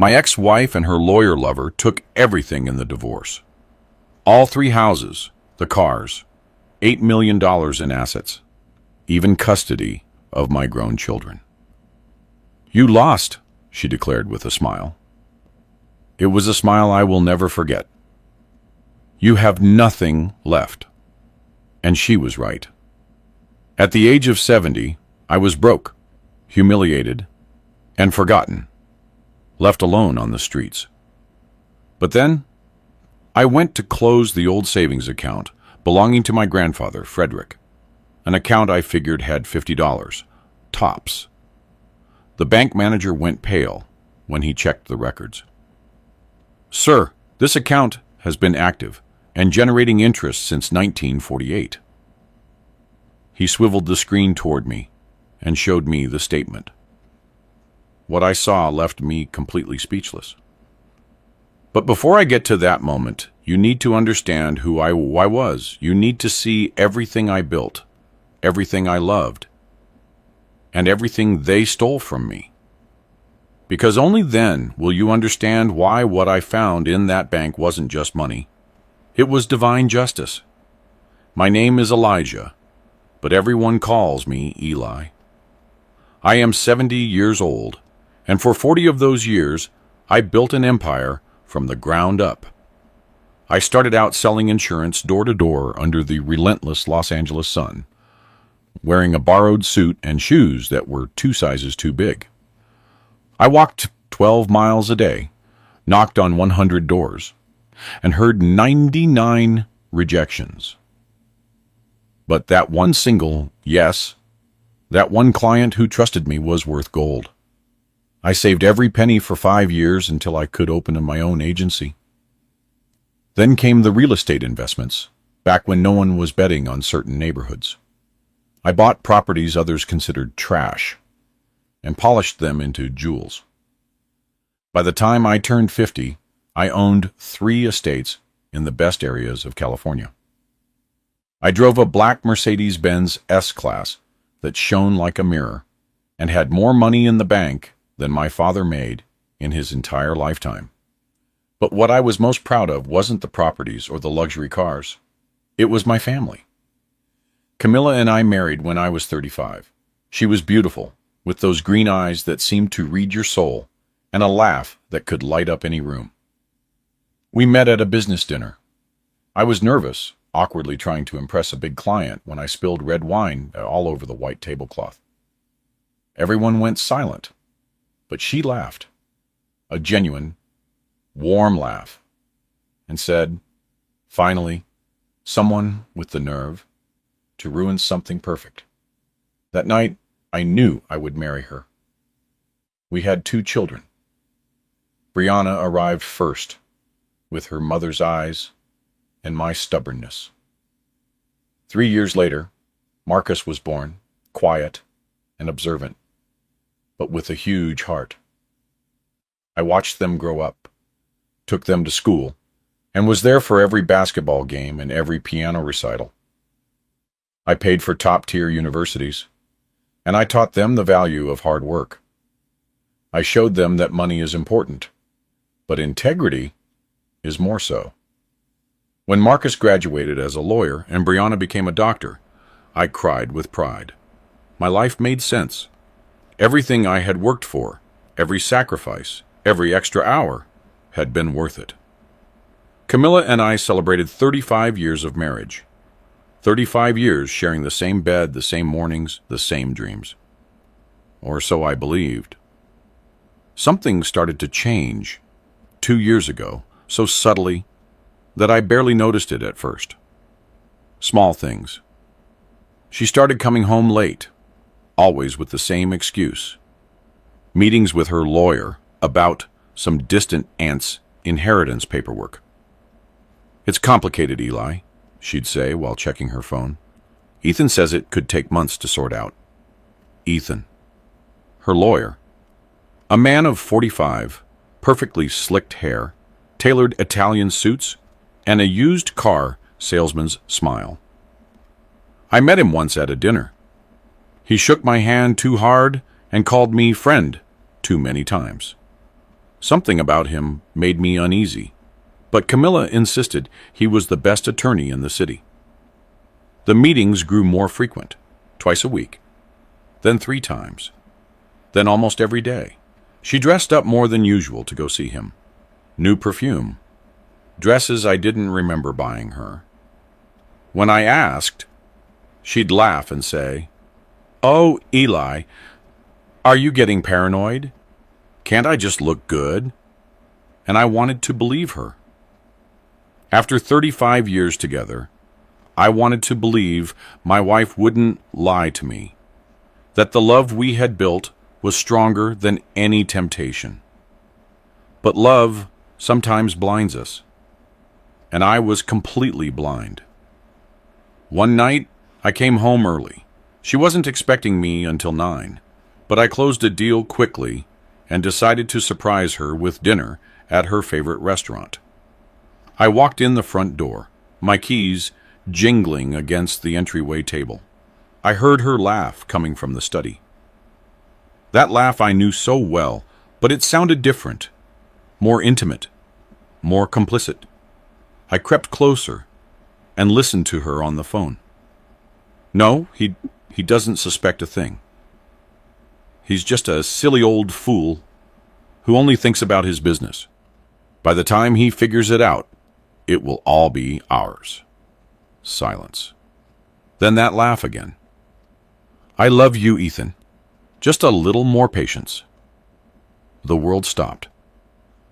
My ex-wife and her lawyer lover took everything in the divorce. All 3 houses, the cars, $8 million in assets, even custody of my grown children. "You lost," she declared with a smile. It was a smile I will never forget. "You have nothing left." And she was right. At the age of 70, I was broke, humiliated, and forgotten, left alone on the streets. But then, I went to close the old savings account belonging to my grandfather, Frederick, an account I figured had $50, tops. The bank manager went pale when he checked the records. "Sir, this account has been active and generating interest since 1948. He swiveled the screen toward me and showed me the statement. What I saw left me completely speechless. But before I get to that moment, you need to understand who I was. You need to see everything I built, everything I loved, and everything they stole from me. Because only then will you understand why what I found in that bank wasn't just money. It was divine justice. My name is Elijah, but everyone calls me Eli. I am 70 years old, and for 40 of those years, I built an empire from the ground up. I started out selling insurance door to door under the relentless Los Angeles sun, wearing a borrowed suit and shoes that were 2 sizes too big. I walked 12 miles a day, knocked on 100 doors, and heard 99 rejections. But that one single yes, that one client who trusted me was worth gold. I saved every penny for 5 years until I could open my own agency. Then came the real estate investments, back when no one was betting on certain neighborhoods. I bought properties others considered trash and polished them into jewels. By the time I turned 50, I owned 3 estates in the best areas of California. I drove a black Mercedes-Benz S-Class that shone like a mirror and had more money in the bank than my father made in his entire lifetime. But what I was most proud of wasn't the properties or the luxury cars. It was my family. Camilla and I married when I was 35. She was beautiful, with those green eyes that seemed to read your soul, and a laugh that could light up any room. We met at a business dinner. I was nervous, awkwardly trying to impress a big client when I spilled red wine all over the white tablecloth. Everyone went silent, but she laughed, a genuine, warm laugh, and said, "Finally, someone with the nerve to ruin something perfect." That night, I knew I would marry her. We had 2 children. Brianna arrived first, with her mother's eyes and my stubbornness. 3 years later, Marcus was born, quiet and observant, but with a huge heart. I watched them grow up, took them to school, and was there for every basketball game and every piano recital. I paid for top-tier universities, and I taught them the value of hard work. I showed them that money is important, but integrity is more so. When Marcus graduated as a lawyer and Brianna became a doctor, I cried with pride. My life made sense. Everything I had worked for, every sacrifice, every extra hour, had been worth it. Camilla and I celebrated 35 years of marriage. 35 years sharing the same bed, the same mornings, the same dreams. Or so I believed. Something started to change 2 years ago, so subtly that I barely noticed it at first. Small things. She started coming home late, always with the same excuse. Meetings with her lawyer about some distant aunt's inheritance paperwork. "It's complicated, Eli," she'd say while checking her phone. "Ethan says it could take months to sort out." Ethan. Her lawyer. A man of 45, perfectly slicked hair, tailored Italian suits, and a used car salesman's smile. I met him once at a dinner. He shook my hand too hard and called me friend too many times. Something about him made me uneasy, but Camilla insisted he was the best attorney in the city. The meetings grew more frequent, twice a week, then 3 times, then almost every day. She dressed up more than usual to go see him. New perfume, dresses I didn't remember buying her. When I asked, she'd laugh and say, "Oh, Eli, are you getting paranoid? Can't I just look good?" And I wanted to believe her. After 35 years together, I wanted to believe my wife wouldn't lie to me, that the love we had built was stronger than any temptation. But love sometimes blinds us, and I was completely blind. One night, I came home early. She wasn't expecting me until 9, but I closed a deal quickly and decided to surprise her with dinner at her favorite restaurant. I walked in the front door, my keys jingling against the entryway table. I heard her laugh coming from the study. That laugh I knew so well, but it sounded different, more intimate, more complicit. I crept closer and listened to her on the phone. No, he doesn't suspect a thing. He's just a silly old fool who only thinks about his business. By the time he figures it out, it will all be ours. Silence. Then that laugh again. "I love you, Ethan. Just a little more patience." The world stopped.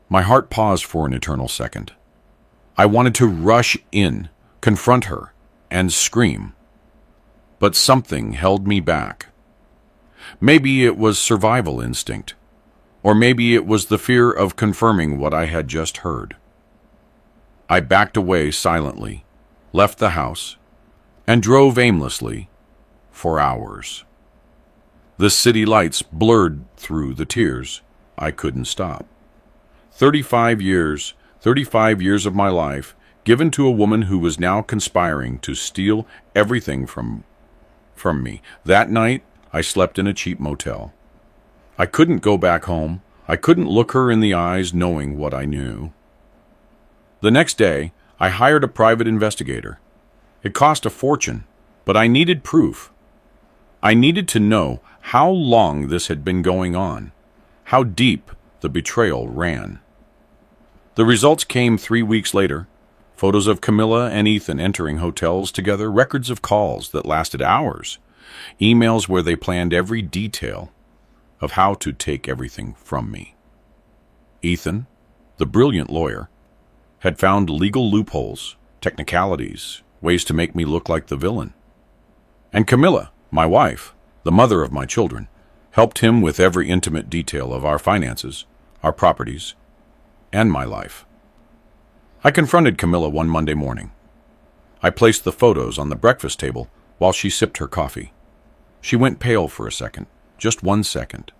My heart paused for an eternal second. I wanted to rush in, confront her, and scream. But something held me back. Maybe it was survival instinct, or maybe it was the fear of confirming what I had just heard. I backed away silently, left the house, and drove aimlessly for hours. The city lights blurred through the tears. I couldn't stop. 35 years of my life given to a woman who was now conspiring to steal everything from me. That night, I slept in a cheap motel. I couldn't go back home. I couldn't look her in the eyes knowing what I knew. The next day, I hired a private investigator. It cost a fortune, but I needed proof. I needed to know how long this had been going on, how deep the betrayal ran. The results came 3 weeks later. Photos of Camilla and Ethan entering hotels together, records of calls that lasted hours, emails where they planned every detail of how to take everything from me. Ethan, the brilliant lawyer, had found legal loopholes, technicalities, ways to make me look like the villain. And Camilla, my wife, the mother of my children, helped him with every intimate detail of our finances, our properties, and my life. I confronted Camilla one Monday morning. I placed the photos on the breakfast table while she sipped her coffee. She went pale for a second, just 1 second.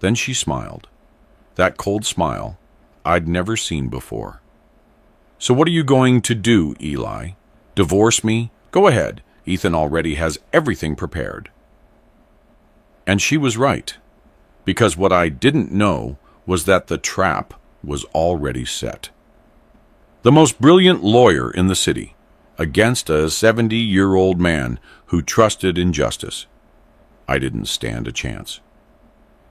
Then she smiled. That cold smile I'd never seen before. "So what are you going to do, Eli? Divorce me? Go ahead. Ethan already has everything prepared." And she was right, because what I didn't know was that the trap was already set. The most brilliant lawyer in the city against a 70-year-old man who trusted in justice. I didn't stand a chance.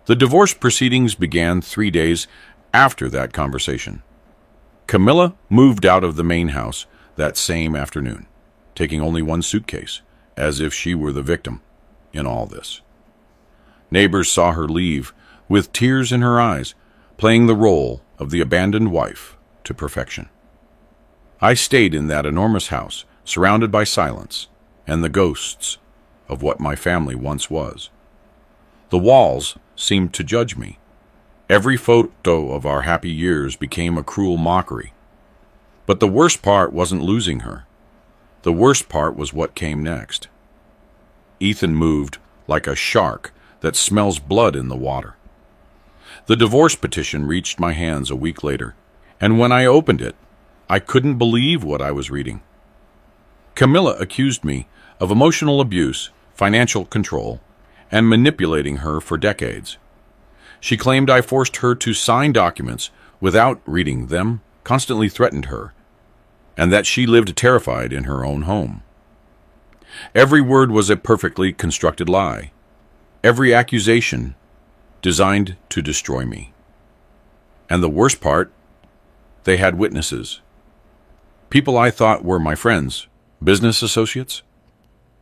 The divorce proceedings began 3 days after that conversation. Camilla moved out of the main house that same afternoon, taking only 1 suitcase, as if she were the victim in all this. Neighbors saw her leave with tears in her eyes, playing the role of the abandoned wife to perfection. I stayed in that enormous house, surrounded by silence and the ghosts of what my family once was. The walls seemed to judge me. Every photo of our happy years became a cruel mockery. But the worst part wasn't losing her. The worst part was what came next. Ethan moved like a shark that smells blood in the water. The divorce petition reached my hands a week later, and when I opened it, I couldn't believe what I was reading. Camilla accused me of emotional abuse, financial control, and manipulating her for decades. She claimed I forced her to sign documents without reading them, constantly threatened her, and that she lived terrified in her own home. Every word was a perfectly constructed lie. Every accusation designed to destroy me. And the worst part, they had witnesses. People I thought were my friends, business associates,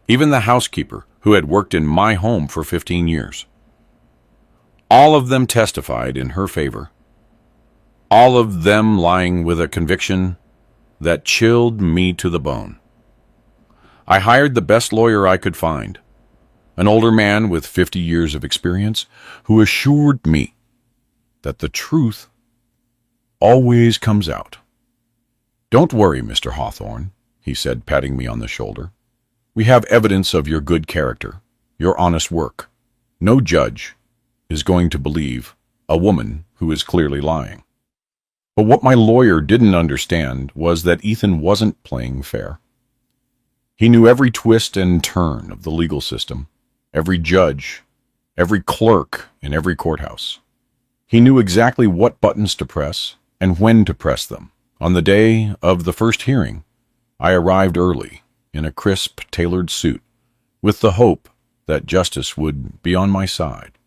even the housekeeper who had worked in my home for 15 years. All of them testified in her favor. All of them lying with a conviction that chilled me to the bone. I hired the best lawyer I could find, an older man with 50 years of experience who assured me that the truth always comes out. "Don't worry, Mr. Hawthorne," he said, patting me on the shoulder. "We have evidence of your good character, your honest work. No judge is going to believe a woman who is clearly lying." But what my lawyer didn't understand was that Ethan wasn't playing fair. He knew every twist and turn of the legal system, every judge, every clerk in every courthouse. He knew exactly what buttons to press and when to press them. On the day of the first hearing, I arrived early in a crisp, tailored suit, with the hope that justice would be on my side.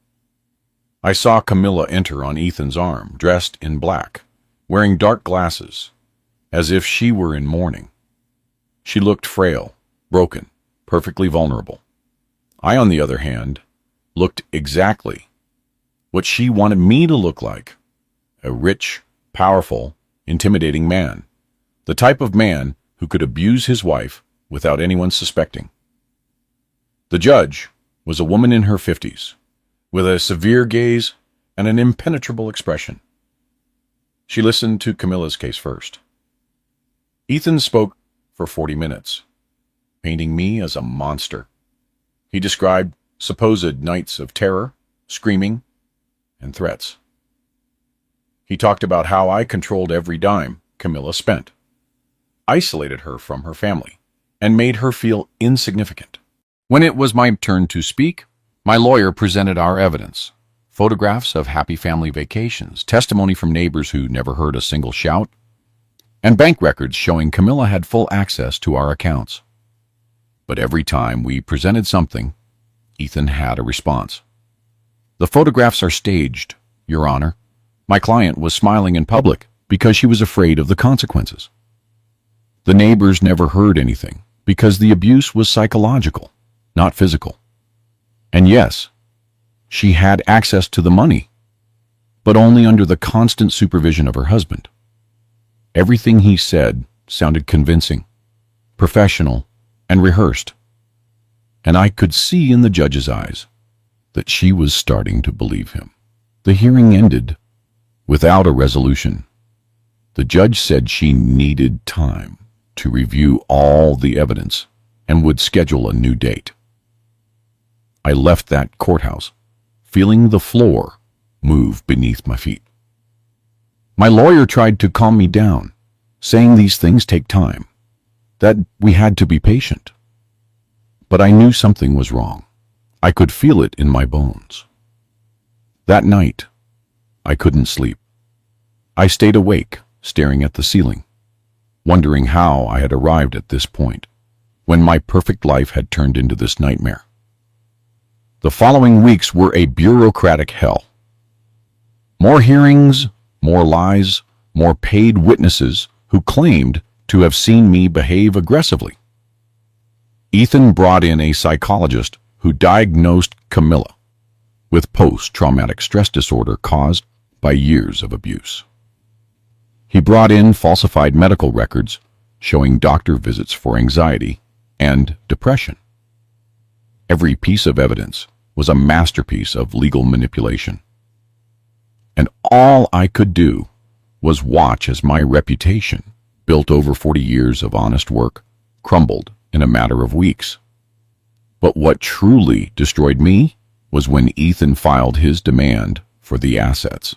I saw Camilla enter on Ethan's arm, dressed in black, wearing dark glasses, as if she were in mourning. She looked frail, broken, perfectly vulnerable. I, on the other hand, looked exactly what she wanted me to look like: a rich, powerful, intimidating man, the type of man who could abuse his wife without anyone suspecting. The judge was a woman in her 50s, with a severe gaze and an impenetrable expression. She listened to Camilla's case first. Ethan spoke for 40 minutes, painting me as a monster. He described supposed nights of terror, screaming, and threats. He talked about how I controlled every dime Camilla spent, isolated her from her family, and made her feel insignificant. When it was my turn to speak, my lawyer presented our evidence: photographs of happy family vacations, testimony from neighbors who never heard a single shout, and bank records showing Camilla had full access to our accounts. But every time we presented something, Ethan had a response. "The photographs are staged, Your Honor. My client was smiling in public because she was afraid of the consequences. The neighbors never heard anything because the abuse was psychological, not physical. And yes, she had access to the money, but only under the constant supervision of her husband. Everything he said sounded convincing, professional, and rehearsed, and I could see in the judge's eyes that she was starting to believe him." The hearing ended without a resolution. The judge said she needed time to review all the evidence and would schedule a new date. I left that courthouse feeling the floor move beneath my feet. My lawyer tried to calm me down, saying these things take time, that we had to be patient. But I knew something was wrong. I could feel it in my bones. That night, I couldn't sleep. I stayed awake, staring at the ceiling, wondering how I had arrived at this point, when my perfect life had turned into this nightmare. The following weeks were a bureaucratic hell. More hearings, more lies, more paid witnesses who claimed to have seen me behave aggressively. Ethan brought in a psychologist who diagnosed Camilla with post-traumatic stress disorder caused by years of abuse. He brought in falsified medical records showing doctor visits for anxiety and depression. Every piece of evidence was a masterpiece of legal manipulation. And all I could do was watch as my reputation, built over 40 years of honest work, crumbled in a matter of weeks. But what truly destroyed me was when Ethan filed his demand for the assets.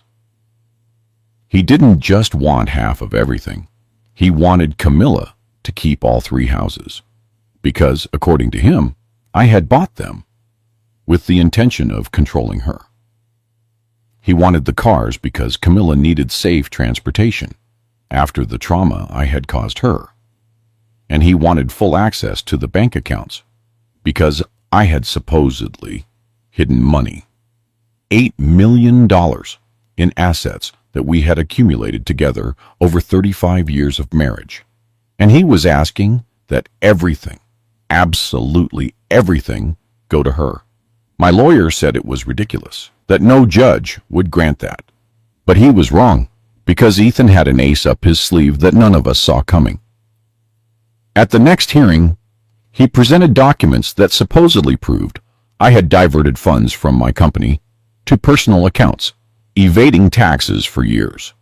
He didn't just want half of everything. He wanted Camilla to keep all 3 houses, because, according to him, I had bought them with the intention of controlling her. He wanted the cars because Camilla needed safe transportation after the trauma I had caused her. And he wanted full access to the bank accounts because I had supposedly hidden money. $8 million in assets that we had accumulated together over 35 years of marriage. And he was asking that everything, absolutely everything, go to her. My lawyer said it was ridiculous, that no judge would grant that. But he was wrong, because Ethan had an ace up his sleeve that none of us saw coming. At the next hearing, he presented documents that supposedly proved I had diverted funds from my company to personal accounts, evading taxes for years.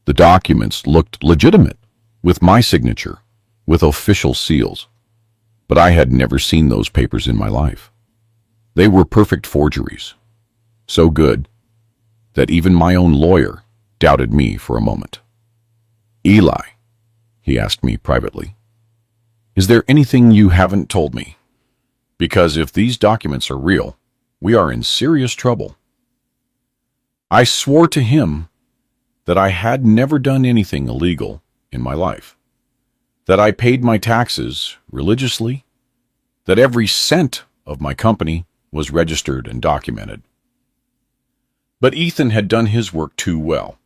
The documents looked legitimate, with my signature, with official seals. But I had never seen those papers in my life. They were perfect forgeries. So good that even my own lawyer doubted me for a moment. "Eli," he asked me privately, "is there anything you haven't told me? Because if these documents are real, we are in serious trouble." I swore to him that I had never done anything illegal in my life, that I paid my taxes religiously, that every cent of my company was registered and documented. But Ethan had done his work too well.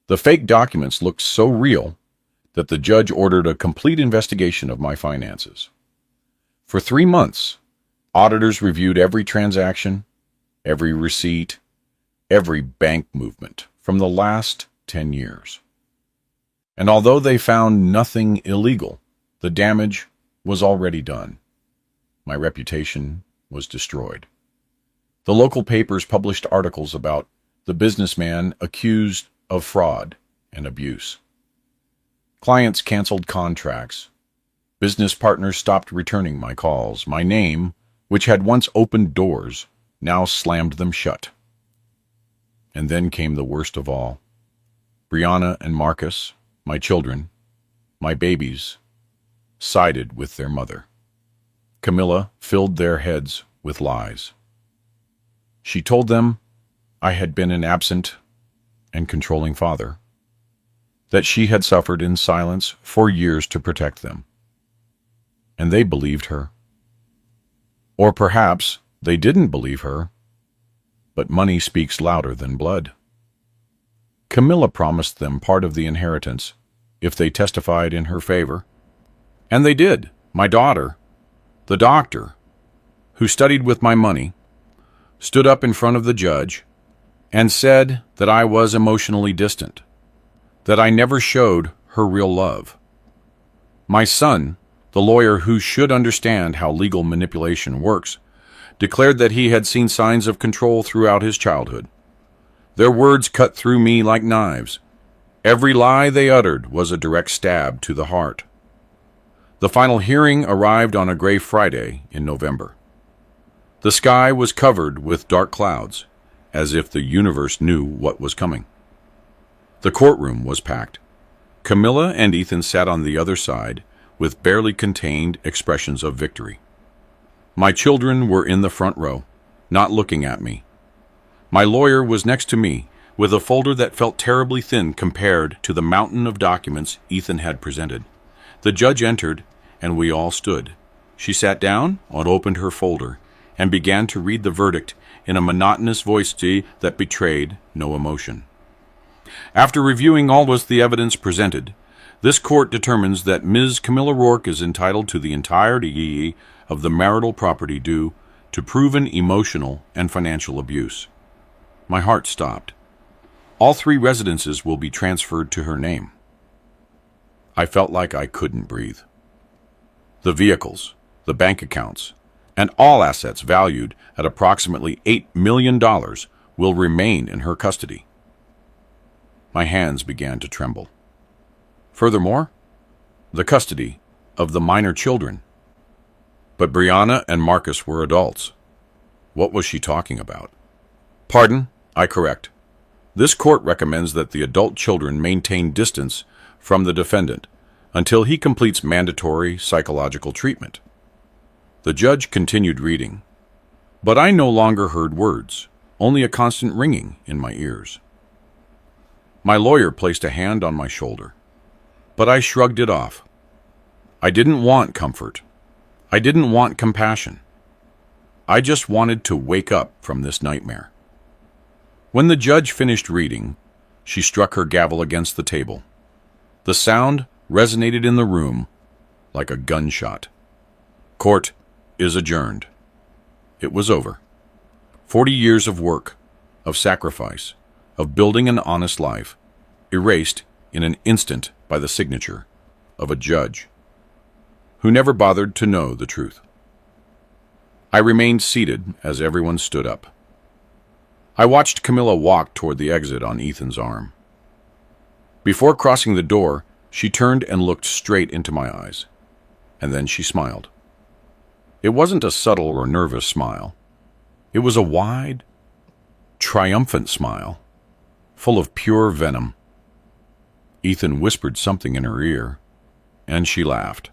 The fake documents looked so real that the judge ordered a complete investigation of my finances. For 3 months, auditors reviewed every transaction, every receipt, every bank movement from the last 10 years. And although they found nothing illegal, the damage was already done. My reputation was destroyed. The local papers published articles about the businessman accused of fraud and abuse. Clients canceled contracts. Business partners stopped returning my calls. My name, which had once opened doors, now slammed them shut. And then came the worst of all. Brianna and Marcus, my children, my babies, sided with their mother. Camilla filled their heads with lies. She told them I had been an absent and controlling father, that she had suffered in silence for years to protect them. And they believed her. Or perhaps they didn't believe her, but money speaks louder than blood. Camilla promised them part of the inheritance if they testified in her favor. And they did. My daughter, the doctor, who studied with my money, stood up in front of the judge and said that I was emotionally distant, that I never showed her real love. My son, the lawyer who should understand how legal manipulation works, declared that he had seen signs of control throughout his childhood. Their words cut through me like knives. Every lie they uttered was a direct stab to the heart. The final hearing arrived on a gray Friday in November. The sky was covered with dark clouds, as if the universe knew what was coming. The courtroom was packed. Camilla and Ethan sat on the other side with barely contained expressions of victory. My children were in the front row, not looking at me. My lawyer was next to me, with a folder that felt terribly thin compared to the mountain of documents Ethan had presented. The judge entered, and we all stood. She sat down and opened her folder, and began to read the verdict in a monotonous voice that betrayed no emotion. After reviewing all the evidence presented, this court determines that Ms. Camilla Rourke is entitled to the entirety of the marital property due to proven emotional and financial abuse. My heart stopped. All 3 residences will be transferred to her name. I felt like I couldn't breathe. The vehicles, the bank accounts, and all assets valued at approximately $8 million will remain in her custody. My hands began to tremble. Furthermore, the custody of the minor children. But Brianna and Marcus were adults. What was she talking about? Pardon, I correct. This court recommends that the adult children maintain distance from the defendant until he completes mandatory psychological treatment. The judge continued reading, but I no longer heard words. only a constant ringing in my ears. My lawyer placed a hand on my shoulder, but I shrugged it off. I didn't want comfort. I didn't want compassion. I just wanted to wake up from this nightmare. When the judge finished reading, she struck her gavel against the table. The sound resonated in the room like a gunshot. Court is adjourned. It was over. 40 years of work, of sacrifice, of building an honest life, erased in an instant by the signature of a judge who never bothered to know the truth. I remained seated as everyone stood up. I watched Camilla walk toward the exit on Ethan's arm. Before crossing the door, she turned and looked straight into my eyes, and then she smiled. It wasn't a subtle or nervous smile. It was a wide, triumphant smile, full of pure venom. Ethan whispered something in her ear, and she laughed.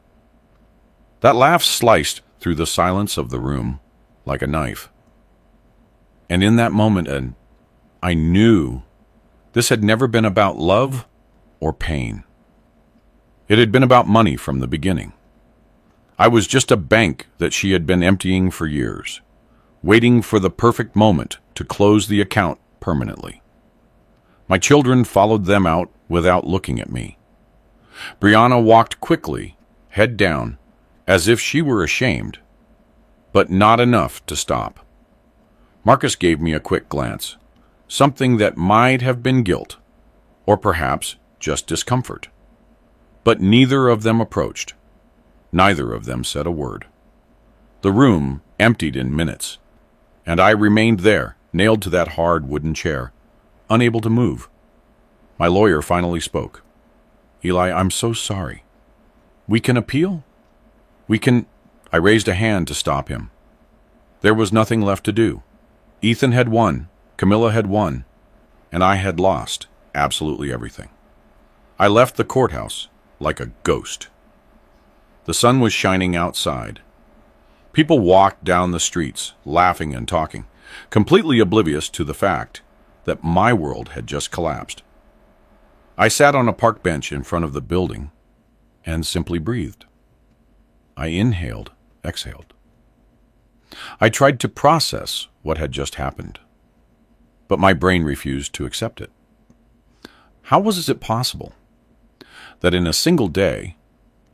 That laugh sliced through the silence of the room like a knife. And in that moment, I knew this had never been about love or pain. It had been about money from the beginning. I was just a bank that she had been emptying for years, waiting for the perfect moment to close the account permanently. My children followed them out without looking at me. Brianna walked quickly, head down, as if she were ashamed, but not enough to stop. Marcus gave me a quick glance, something that might have been guilt, or perhaps just discomfort. But neither of them approached. Neither of them said a word. The room emptied in minutes, and I remained there, nailed to that hard wooden chair, unable to move. My lawyer finally spoke. Eli, I'm so sorry. We can appeal? I raised a hand to stop him. There was nothing left to do. Ethan had won, Camilla had won, and I had lost absolutely everything. I left the courthouse like a ghost. The sun was shining outside. People walked down the streets, laughing and talking, completely oblivious to the fact that my world had just collapsed. I sat on a park bench in front of the building and simply breathed. I inhaled, exhaled. I tried to process what had just happened, but my brain refused to accept it. How was it possible that in a single day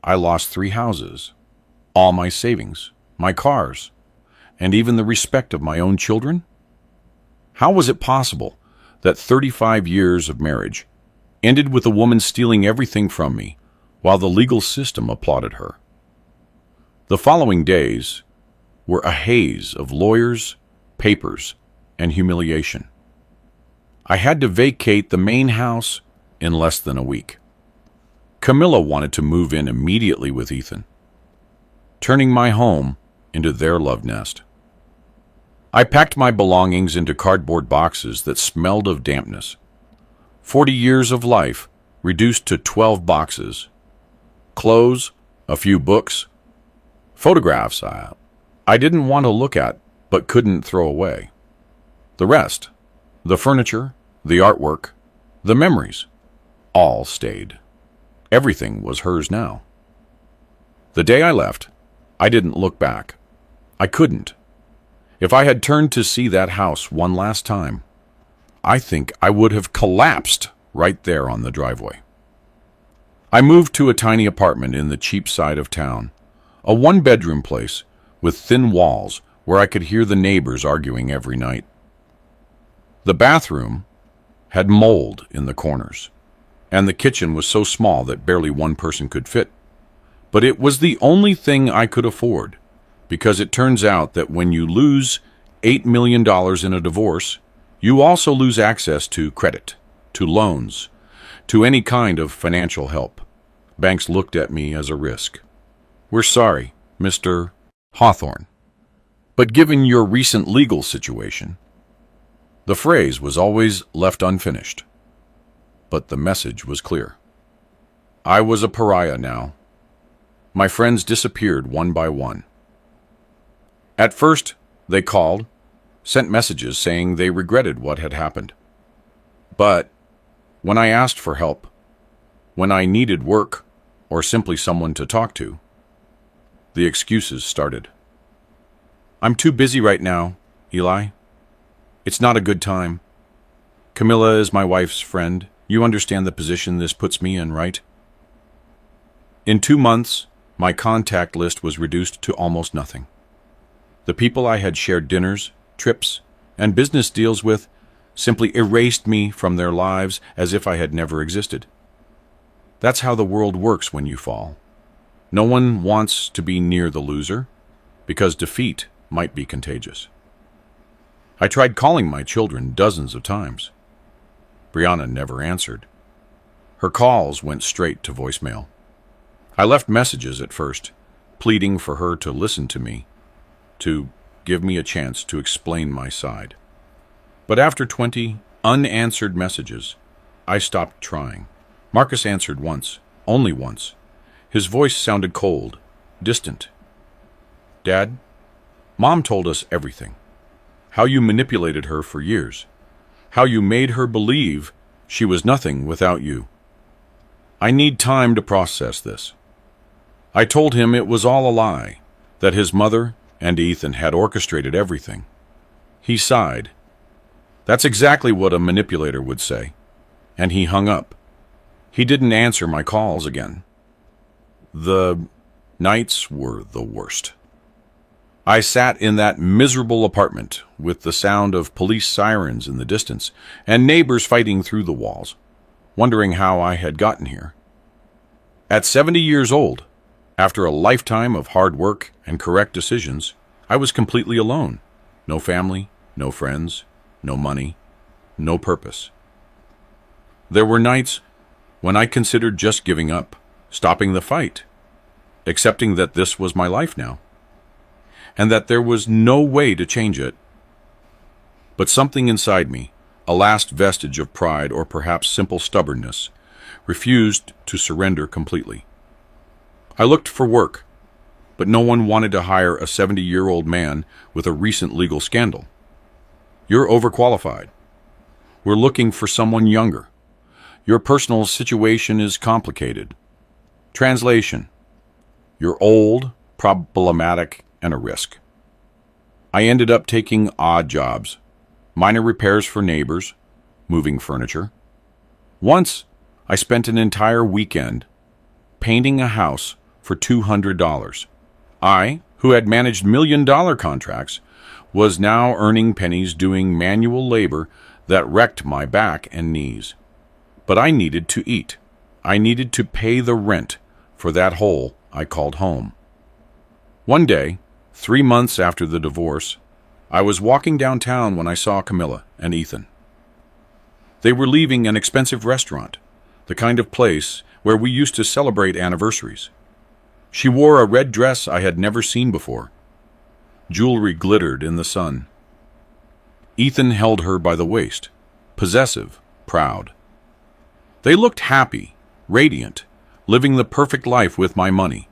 I lost 3 houses, all my savings, my cars, and even the respect of my own children? How was it possible that 35 years of marriage ended with a woman stealing everything from me while the legal system applauded her? The following days were a haze of lawyers, papers, and humiliation. I had to vacate the main house in less than a week. Camilla wanted to move in immediately with Ethan, turning my home into their love nest. I packed my belongings into cardboard boxes that smelled of dampness. 40 years of life reduced to 12 boxes. Clothes, a few books, photographs I didn't want to look at but couldn't throw away. The rest, the furniture, the artwork, the memories, all stayed. Everything was hers now. The day I left, I didn't look back. I couldn't. If I had turned to see that house one last time, I think I would have collapsed right there on the driveway. I moved to a tiny apartment in the cheap side of town, a one-bedroom place with thin walls where I could hear the neighbors arguing every night. The bathroom had mold in the corners, and the kitchen was so small that barely one person could fit. But it was the only thing I could afford, because it turns out that when you lose $8 million in a divorce, you also lose access to credit, to loans, to any kind of financial help. Banks looked at me as a risk. We're sorry, Mr. Hawthorne, but given your recent legal situation, the phrase was always left unfinished. But the message was clear. I was a pariah now. My friends disappeared one by one. At first, they called, sent messages saying they regretted what had happened. But when I asked for help, when I needed work or simply someone to talk to, the excuses started. "I'm too busy right now, Eli. It's not a good time. Camilla is my wife's friend. You understand the position this puts me in, right?" In 2 months, my contact list was reduced to almost nothing. The people I had shared dinners, trips, and business deals with simply erased me from their lives as if I had never existed. That's how the world works when you fall. No one wants to be near the loser, because defeat might be contagious. I tried calling my children dozens of times. Brianna never answered. Her calls went straight to voicemail. I left messages at first, pleading for her to listen to me, to give me a chance to explain my side. But after 20 unanswered messages, I stopped trying. Marcus answered once, only once. His voice sounded cold, distant. "Dad, Mom told us everything. How you manipulated her for years. How you made her believe she was nothing without you. I need time to process this." I told him it was all a lie, that his mother and Ethan had orchestrated everything. He sighed. "That's exactly what a manipulator would say." And he hung up. He didn't answer my calls again. The nights were the worst. I sat in that miserable apartment with the sound of police sirens in the distance and neighbors fighting through the walls, wondering how I had gotten here. At 70 years old, after a lifetime of hard work and correct decisions, I was completely alone. No family, no friends, no money, no purpose. There were nights when I considered just giving up, stopping the fight, accepting that this was my life now, and that there was no way to change it. But something inside me, a last vestige of pride or perhaps simple stubbornness, refused to surrender completely. I looked for work, but no one wanted to hire a 70-year-old man with a recent legal scandal. "You're overqualified. We're looking for someone younger. Your personal situation is complicated." Translation: "You're old, problematic, and a risk." I ended up taking odd jobs, minor repairs for neighbors, moving furniture. Once, I spent an entire weekend painting a house for $200. I, who had managed million-dollar contracts, was now earning pennies doing manual labor that wrecked my back and knees. But I needed to eat. I needed to pay the rent for that hole I called home. One day, 3 months after the divorce, I was walking downtown when I saw Camilla and Ethan. They were leaving an expensive restaurant, the kind of place where we used to celebrate anniversaries. She wore a red dress I had never seen before. Jewelry glittered in the sun. Ethan held her by the waist, possessive, proud. They looked happy, radiant, living the perfect life with my money,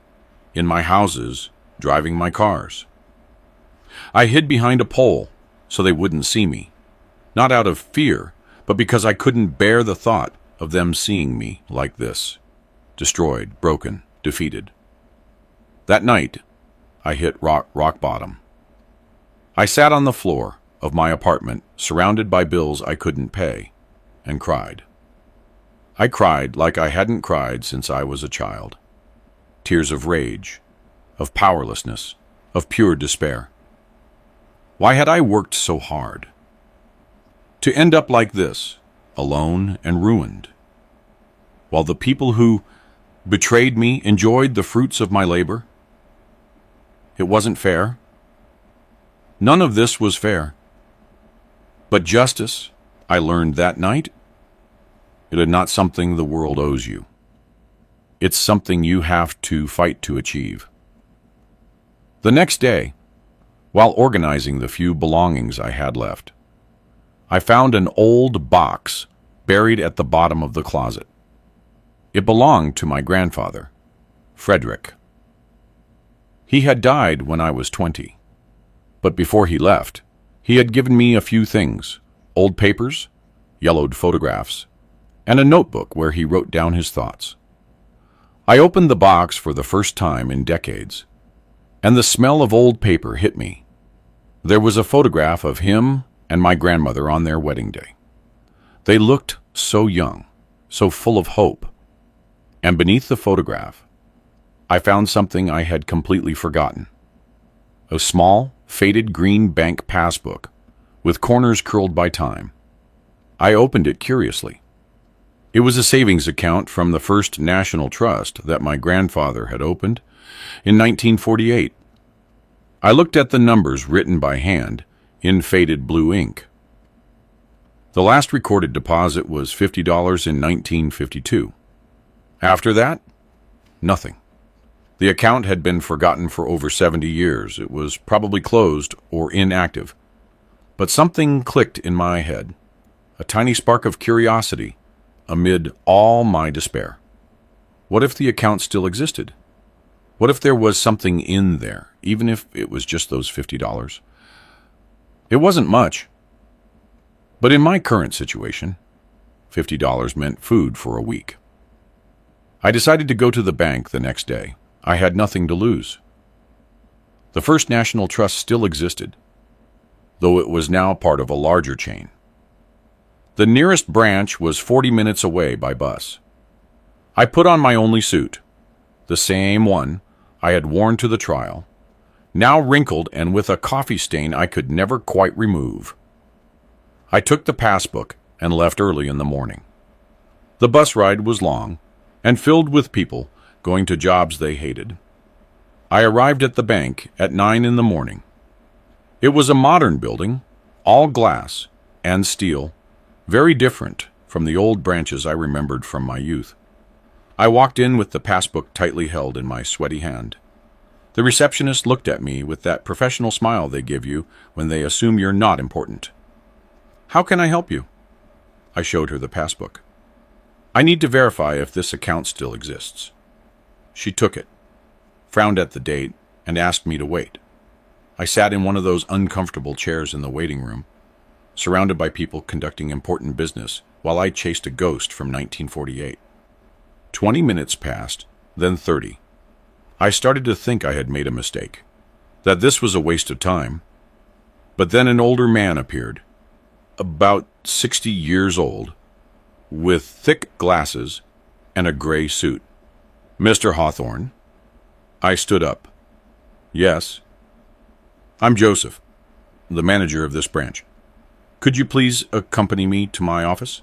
in my houses, driving my cars. I hid behind a pole so they wouldn't see me, not out of fear, but because I couldn't bear the thought of them seeing me like this, destroyed, broken, defeated. That night, I hit rock bottom. I sat on the floor of my apartment, surrounded by bills I couldn't pay, and cried. I cried like I hadn't cried since I was a child. Tears of rage, of powerlessness, of pure despair. Why had I worked so hard? To end up like this, alone and ruined, while the people who betrayed me enjoyed the fruits of my labor? It wasn't fair. None of this was fair. But justice, I learned that night, it is not something the world owes you. It's something you have to fight to achieve. The next day, while organizing the few belongings I had left, I found an old box buried at the bottom of the closet. It belonged to my grandfather, Frederick. He had died when I was 20, but before he left, He had given me a few things: old papers, yellowed photographs, and a notebook where he wrote down his thoughts. I opened the box for the first time in decades, and the smell of old paper hit me. There was a photograph of him and my grandmother on their wedding day. They looked so young, so full of hope. And beneath the photograph, I found something I had completely forgotten. A small, faded green bank passbook with corners curled by time. I opened it curiously. It was a savings account from the First National Trust that my grandfather had opened in 1948. I looked at the numbers written by hand in faded blue ink. The last recorded deposit was $50 in 1952. After that, nothing. The account had been forgotten for over 70 years. It was probably closed or inactive. But something clicked in my head, a tiny spark of curiosity amid all my despair. What if the account still existed? What if there was something in there, even if it was just those $50? It wasn't much. But in my current situation, $50 meant food for a week. I decided to go to the bank the next day. I had nothing to lose. The First National Trust still existed, though it was now part of a larger chain. The nearest branch was 40 minutes away by bus. I put on my only suit, the same one I had worn to the trial, now wrinkled and with a coffee stain I could never quite remove. I took the passbook and left early in the morning. The bus ride was long and filled with people going to jobs they hated. I arrived at the bank at 9 in the morning. It was a modern building, all glass and steel, very different from the old branches I remembered from my youth. I walked in with the passbook tightly held in my sweaty hand. The receptionist looked at me with that professional smile they give you when they assume you're not important. "How can I help you?" I showed her the passbook. "I need to verify if this account still exists." She took it, frowned at the date, and asked me to wait. I sat in one of those uncomfortable chairs in the waiting room, surrounded by people conducting important business while I chased a ghost from 1948. 20 minutes passed, then 30. I started to think I had made a mistake, that this was a waste of time. But then an older man appeared, about 60 years old, with thick glasses and a gray suit. "Mr. Hawthorne?" I stood up. "Yes." "I'm Joseph, the manager of this branch. Could you please accompany me to my office?"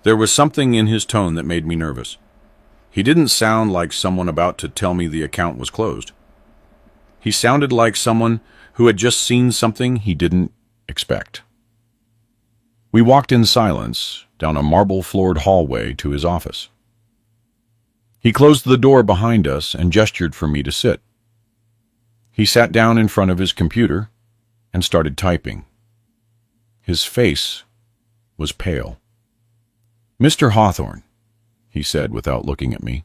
There was something in his tone that made me nervous. He didn't sound like someone about to tell me the account was closed. He sounded like someone who had just seen something he didn't expect. We walked in silence down a marble-floored hallway to his office. He closed the door behind us and gestured for me to sit. He sat down in front of his computer and started typing. His face was pale. "Mr. Hawthorne," he said without looking at me,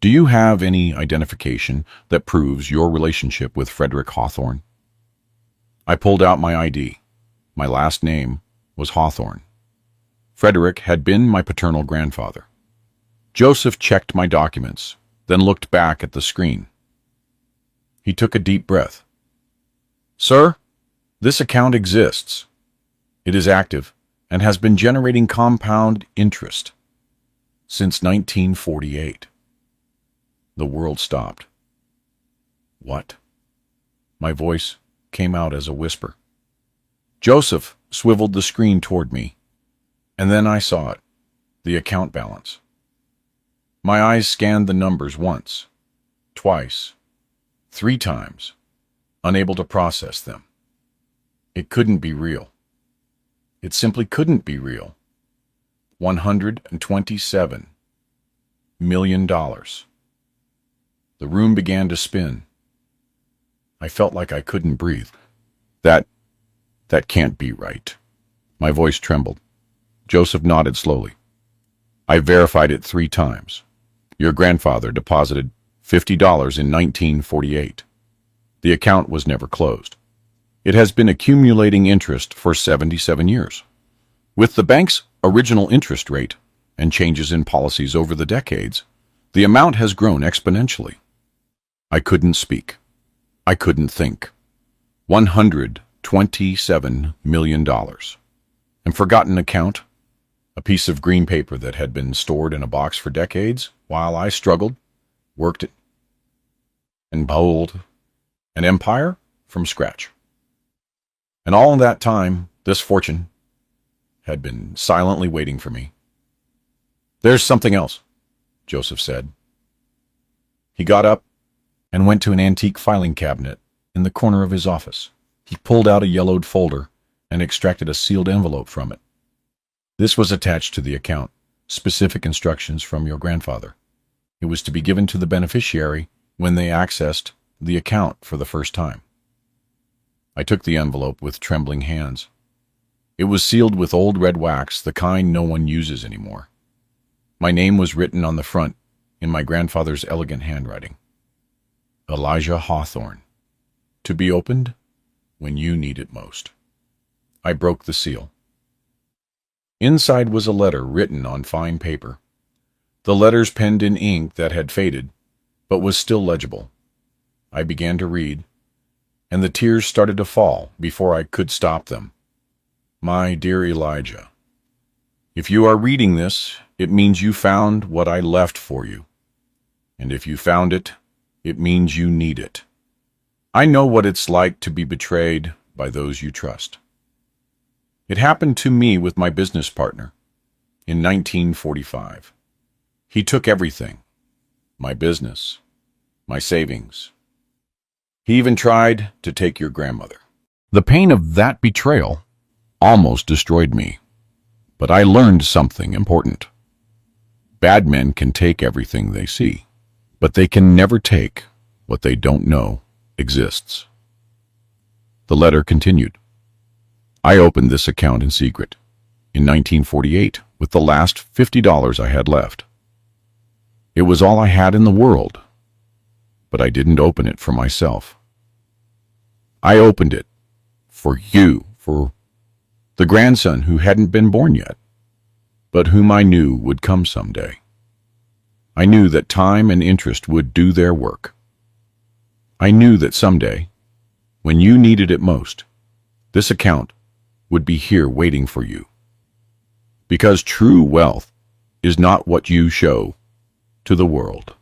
"do you have any identification that proves your relationship with Frederick Hawthorne?" I pulled out my ID. My last name was Hawthorne. Frederick had been my paternal grandfather. Joseph checked my documents, then looked back at the screen. He took a deep breath. "Sir, this account exists. It is active and has been generating compound interest since 1948. The world stopped. "What?" My voice came out as a whisper. Joseph swiveled the screen toward me, and then I saw it, the account balance. My eyes scanned the numbers once, twice, 3 times, unable to process them. It couldn't be real. It simply couldn't be real. $127 million. The room began to spin. I felt like I couldn't breathe. That can't be right. My voice trembled. Joseph nodded slowly. "I verified it 3 times. Your grandfather deposited $50 in 1948. The account was never closed." It has been accumulating interest for 77 years. With the bank's original interest rate and changes in policies over the decades, the amount has grown exponentially. I couldn't speak. I couldn't think. $127 million. And forgotten account, a piece of green paper that had been stored in a box for decades while I struggled, worked it, and built an empire from scratch. And all that time, this fortune had been silently waiting for me. "There's something else," Joseph said. He got up and went to an antique filing cabinet in the corner of his office. He pulled out a yellowed folder and extracted a sealed envelope from it. "This was attached to the account, specific instructions from your grandfather. It was to be given to the beneficiary when they accessed the account for the first time." I took the envelope with trembling hands. It was sealed with old red wax, the kind no one uses anymore. My name was written on the front in my grandfather's elegant handwriting. Elijah Hawthorne. To be opened when you need it most. I broke the seal. Inside was a letter written on fine paper. The letters penned in ink that had faded, but was still legible. I began to read, and the tears started to fall before I could stop them. "My dear Elijah, if you are reading this, it means you found what I left for you. And if you found it, it means you need it. I know what it's like to be betrayed by those you trust. It happened to me with my business partner in 1945. He took everything, my business, my savings. He even tried to take your grandmother. The pain of that betrayal almost destroyed me, but I learned something important. Bad men can take everything they see, but they can never take what they don't know exists." The letter continued. "I opened this account in secret in 1948 with the last $50 I had left. It was all I had in the world, but I didn't open it for myself. I opened it for you, for the grandson who hadn't been born yet, but whom I knew would come someday. I knew that time and interest would do their work. I knew that someday, when you needed it most, this account would be here waiting for you. Because true wealth is not what you show to the world.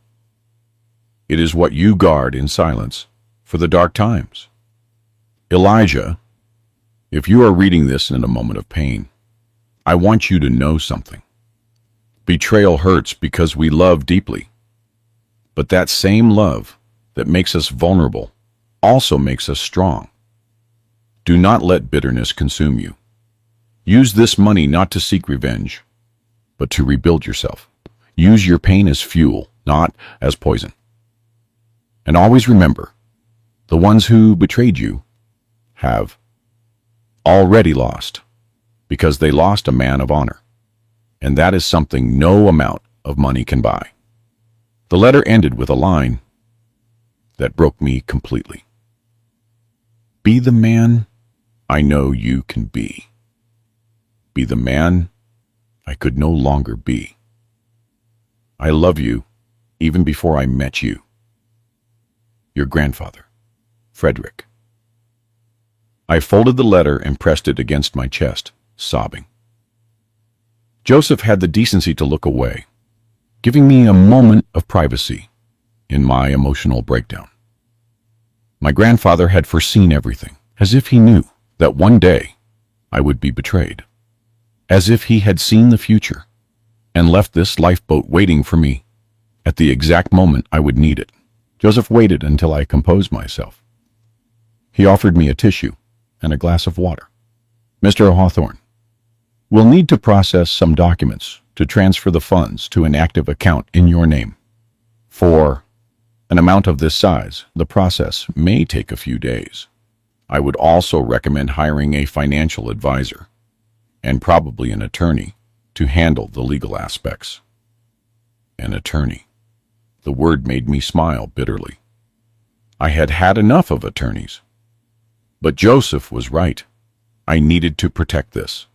It is what you guard in silence for the dark times. Elijah, if you are reading this in a moment of pain, I want you to know something. Betrayal hurts because we love deeply. But that same love that makes us vulnerable also makes us strong. Do not let bitterness consume you. Use this money not to seek revenge, but to rebuild yourself. Use your pain as fuel, not as poison. And always remember, the ones who betrayed you have already lost, because they lost a man of honor. And that is something no amount of money can buy." The letter ended with a line that broke me completely. "Be the man I know you can be. Be the man I could no longer be. I love you even before I met you. Your grandfather, Frederick." I folded the letter and pressed it against my chest, sobbing. Joseph had the decency to look away, giving me a moment of privacy in my emotional breakdown. My grandfather had foreseen everything, as if he knew that one day I would be betrayed, as if he had seen the future and left this lifeboat waiting for me at the exact moment I would need it. Joseph waited until I composed myself. He offered me a tissue and a glass of water. "Mr. Hawthorne, we'll need to process some documents to transfer the funds to an active account in your name. For an amount of this size, the process may take a few days. I would also recommend hiring a financial advisor and probably an attorney to handle the legal aspects." An attorney. The word made me smile bitterly. I had had enough of attorneys. But Joseph was right. I needed to protect this.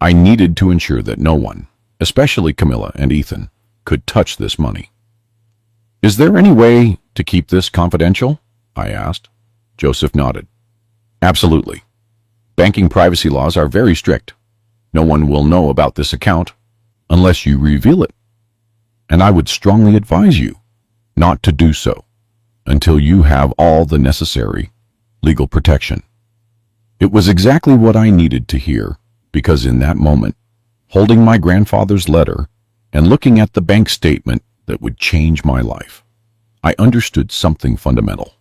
I needed to ensure that no one, especially Camilla and Ethan, could touch this money. "Is there any way to keep this confidential?" I asked. Joseph nodded. "Absolutely. Banking privacy laws are very strict. No one will know about this account unless you reveal it. And I would strongly advise you not to do so until you have all the necessary legal protection." It was exactly what I needed to hear, because in that moment, holding my grandfather's letter and looking at the bank statement that would change my life, I understood something fundamental.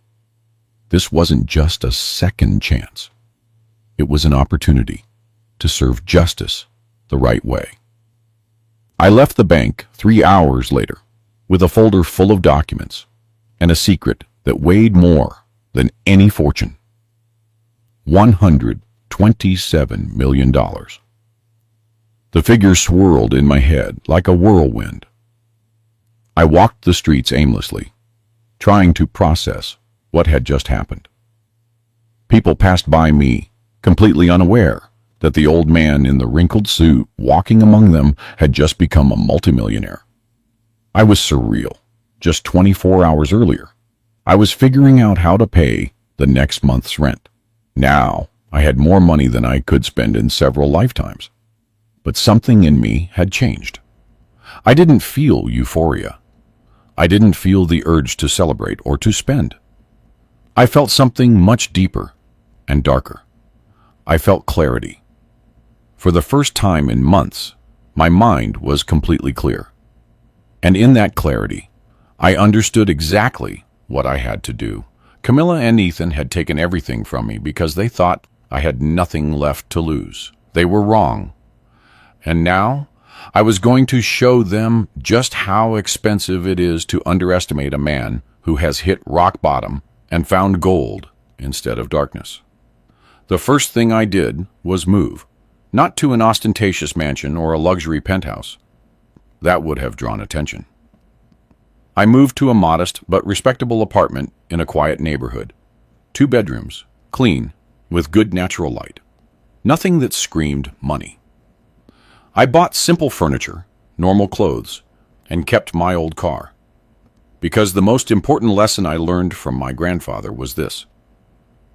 This wasn't just a second chance. It was an opportunity to serve justice the right way. I left the bank 3 hours later with a folder full of documents and a secret that weighed more than any fortune. $127 million. The figure swirled in my head like a whirlwind. I walked the streets aimlessly, trying to process what had just happened. People passed by me, completely unaware that the old man in the wrinkled suit walking among them had just become a multimillionaire. I was surreal. Just 24 hours earlier, I was figuring out how to pay the next month's rent. Now, I had more money than I could spend in several lifetimes. But something in me had changed. I didn't feel euphoria. I didn't feel the urge to celebrate or to spend. I felt something much deeper and darker. I felt clarity. For the first time in months, my mind was completely clear. And in that clarity, I understood exactly what I had to do. Camilla and Ethan had taken everything from me because they thought I had nothing left to lose. They were wrong. And now, I was going to show them just how expensive it is to underestimate a man who has hit rock bottom and found gold instead of darkness. The first thing I did was move, not to an ostentatious mansion or a luxury penthouse. That would have drawn attention. I moved to a modest but respectable apartment in a quiet neighborhood. 2 bedrooms, clean, with good natural light. Nothing that screamed money. I bought simple furniture, normal clothes, and kept my old car. Because the most important lesson I learned from my grandfather was this: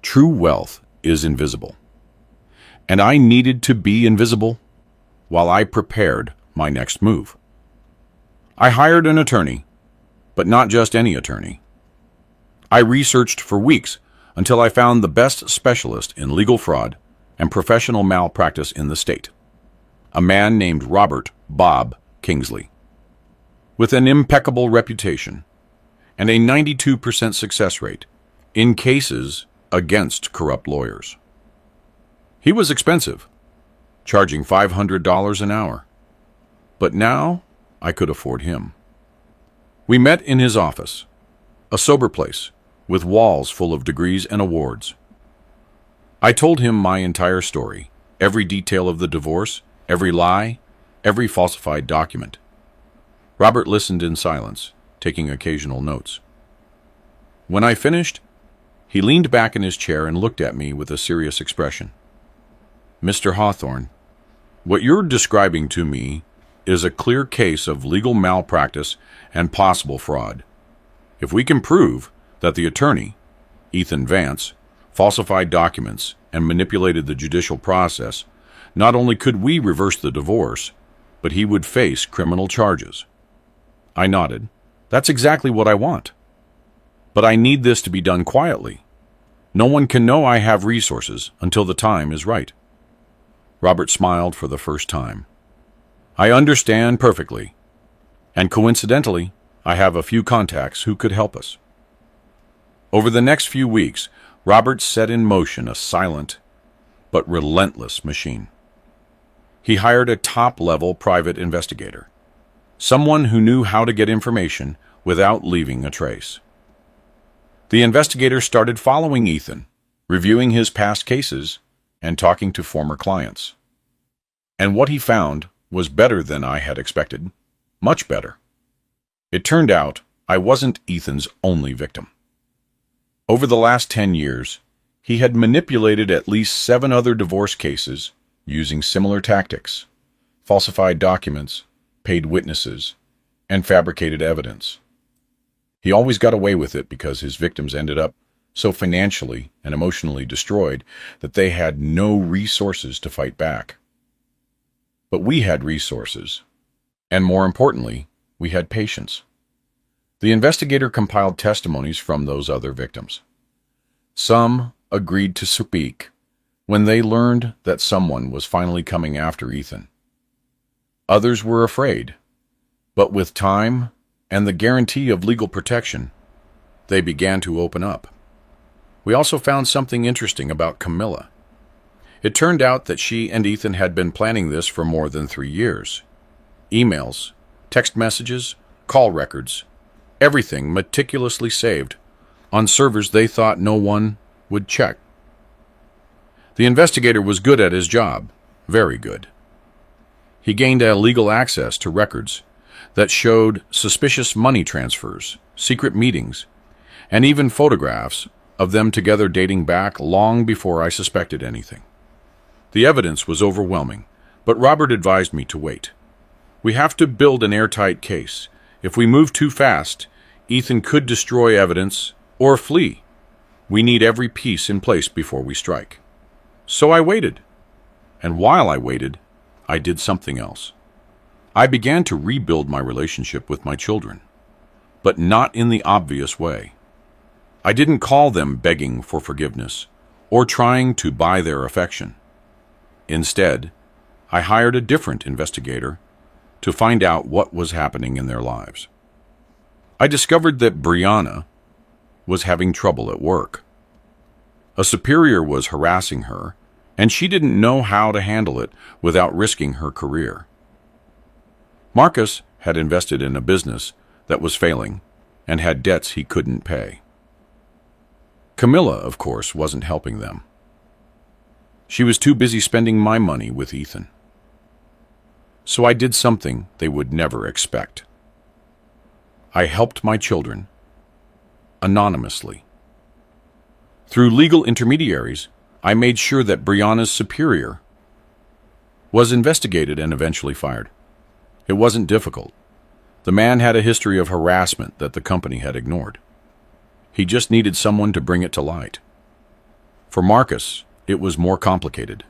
true wealth is invisible. And I needed to be invisible while I prepared my next move. I hired an attorney, but not just any attorney. I researched for weeks until I found the best specialist in legal fraud and professional malpractice in the state, a man named Robert Bob Kingsley. With an impeccable reputation and a 92% success rate in cases against corrupt lawyers. He was expensive, charging $500 an hour, but now I could afford him. We met in his office, a sober place with walls full of degrees and awards. I told him my entire story, every detail of the divorce, every lie, every falsified document. Robert listened in silence, taking occasional notes. When I finished, he leaned back in his chair and looked at me with a serious expression. "Mr. Hawthorne, what you're describing to me is a clear case of legal malpractice and possible fraud. If we can prove that the attorney, Ethan Vance, falsified documents and manipulated the judicial process, not only could we reverse the divorce, but he would face criminal charges." I nodded. "That's exactly what I want. But I need this to be done quietly. No one can know I have resources until the time is right." Robert smiled for the first time. "I understand perfectly. And coincidentally, I have a few contacts who could help us." Over the next few weeks, Robert set in motion a silent but relentless machine. He hired a top-level private investigator, someone who knew how to get information without leaving a trace. The investigator started following Ethan, reviewing his past cases, and talking to former clients. And what he found was better than I had expected, much better. It turned out I wasn't Ethan's only victim. Over the last 10 years, He had manipulated at least 7 other divorce cases using similar tactics: falsified documents, paid witnesses, and fabricated evidence. He always got away with it because his victims ended up so financially and emotionally destroyed that they had no resources to fight back. But we had resources, and more importantly, we had patience. The investigator compiled testimonies from those other victims. Some agreed to speak when they learned that someone was finally coming after Ethan. Others were afraid, but with time and the guarantee of legal protection, they began to open up. We also found something interesting about Camilla. It turned out that she and Ethan had been planning this for more than 3 years. Emails, text messages, call records, everything meticulously saved on servers they thought no one would check. The investigator was good at his job, very good. He gained legal access to records that showed suspicious money transfers, secret meetings, and even photographs of them together dating back long before I suspected anything. The evidence was overwhelming, but Robert advised me to wait. We have to build an airtight case. If we move too fast, Ethan could destroy evidence or flee. We need every piece in place before we strike. So I waited. And while I waited, I did something else. I began to rebuild my relationship with my children, but not in the obvious way. I didn't call them begging for forgiveness or trying to buy their affection. Instead, I hired a different investigator to find out what was happening in their lives. I discovered that Brianna was having trouble at work. A superior was harassing her, and she didn't know how to handle it without risking her career. Marcus had invested in a business that was failing and had debts he couldn't pay. Camilla, of course, wasn't helping them. She was too busy spending my money with Ethan. So I did something they would never expect. I helped my children anonymously. Through legal intermediaries, I made sure that Brianna's superior was investigated and eventually fired. It wasn't difficult. The man had a history of harassment that the company had ignored. He just needed someone to bring it to light. For Marcus, it was more complicated.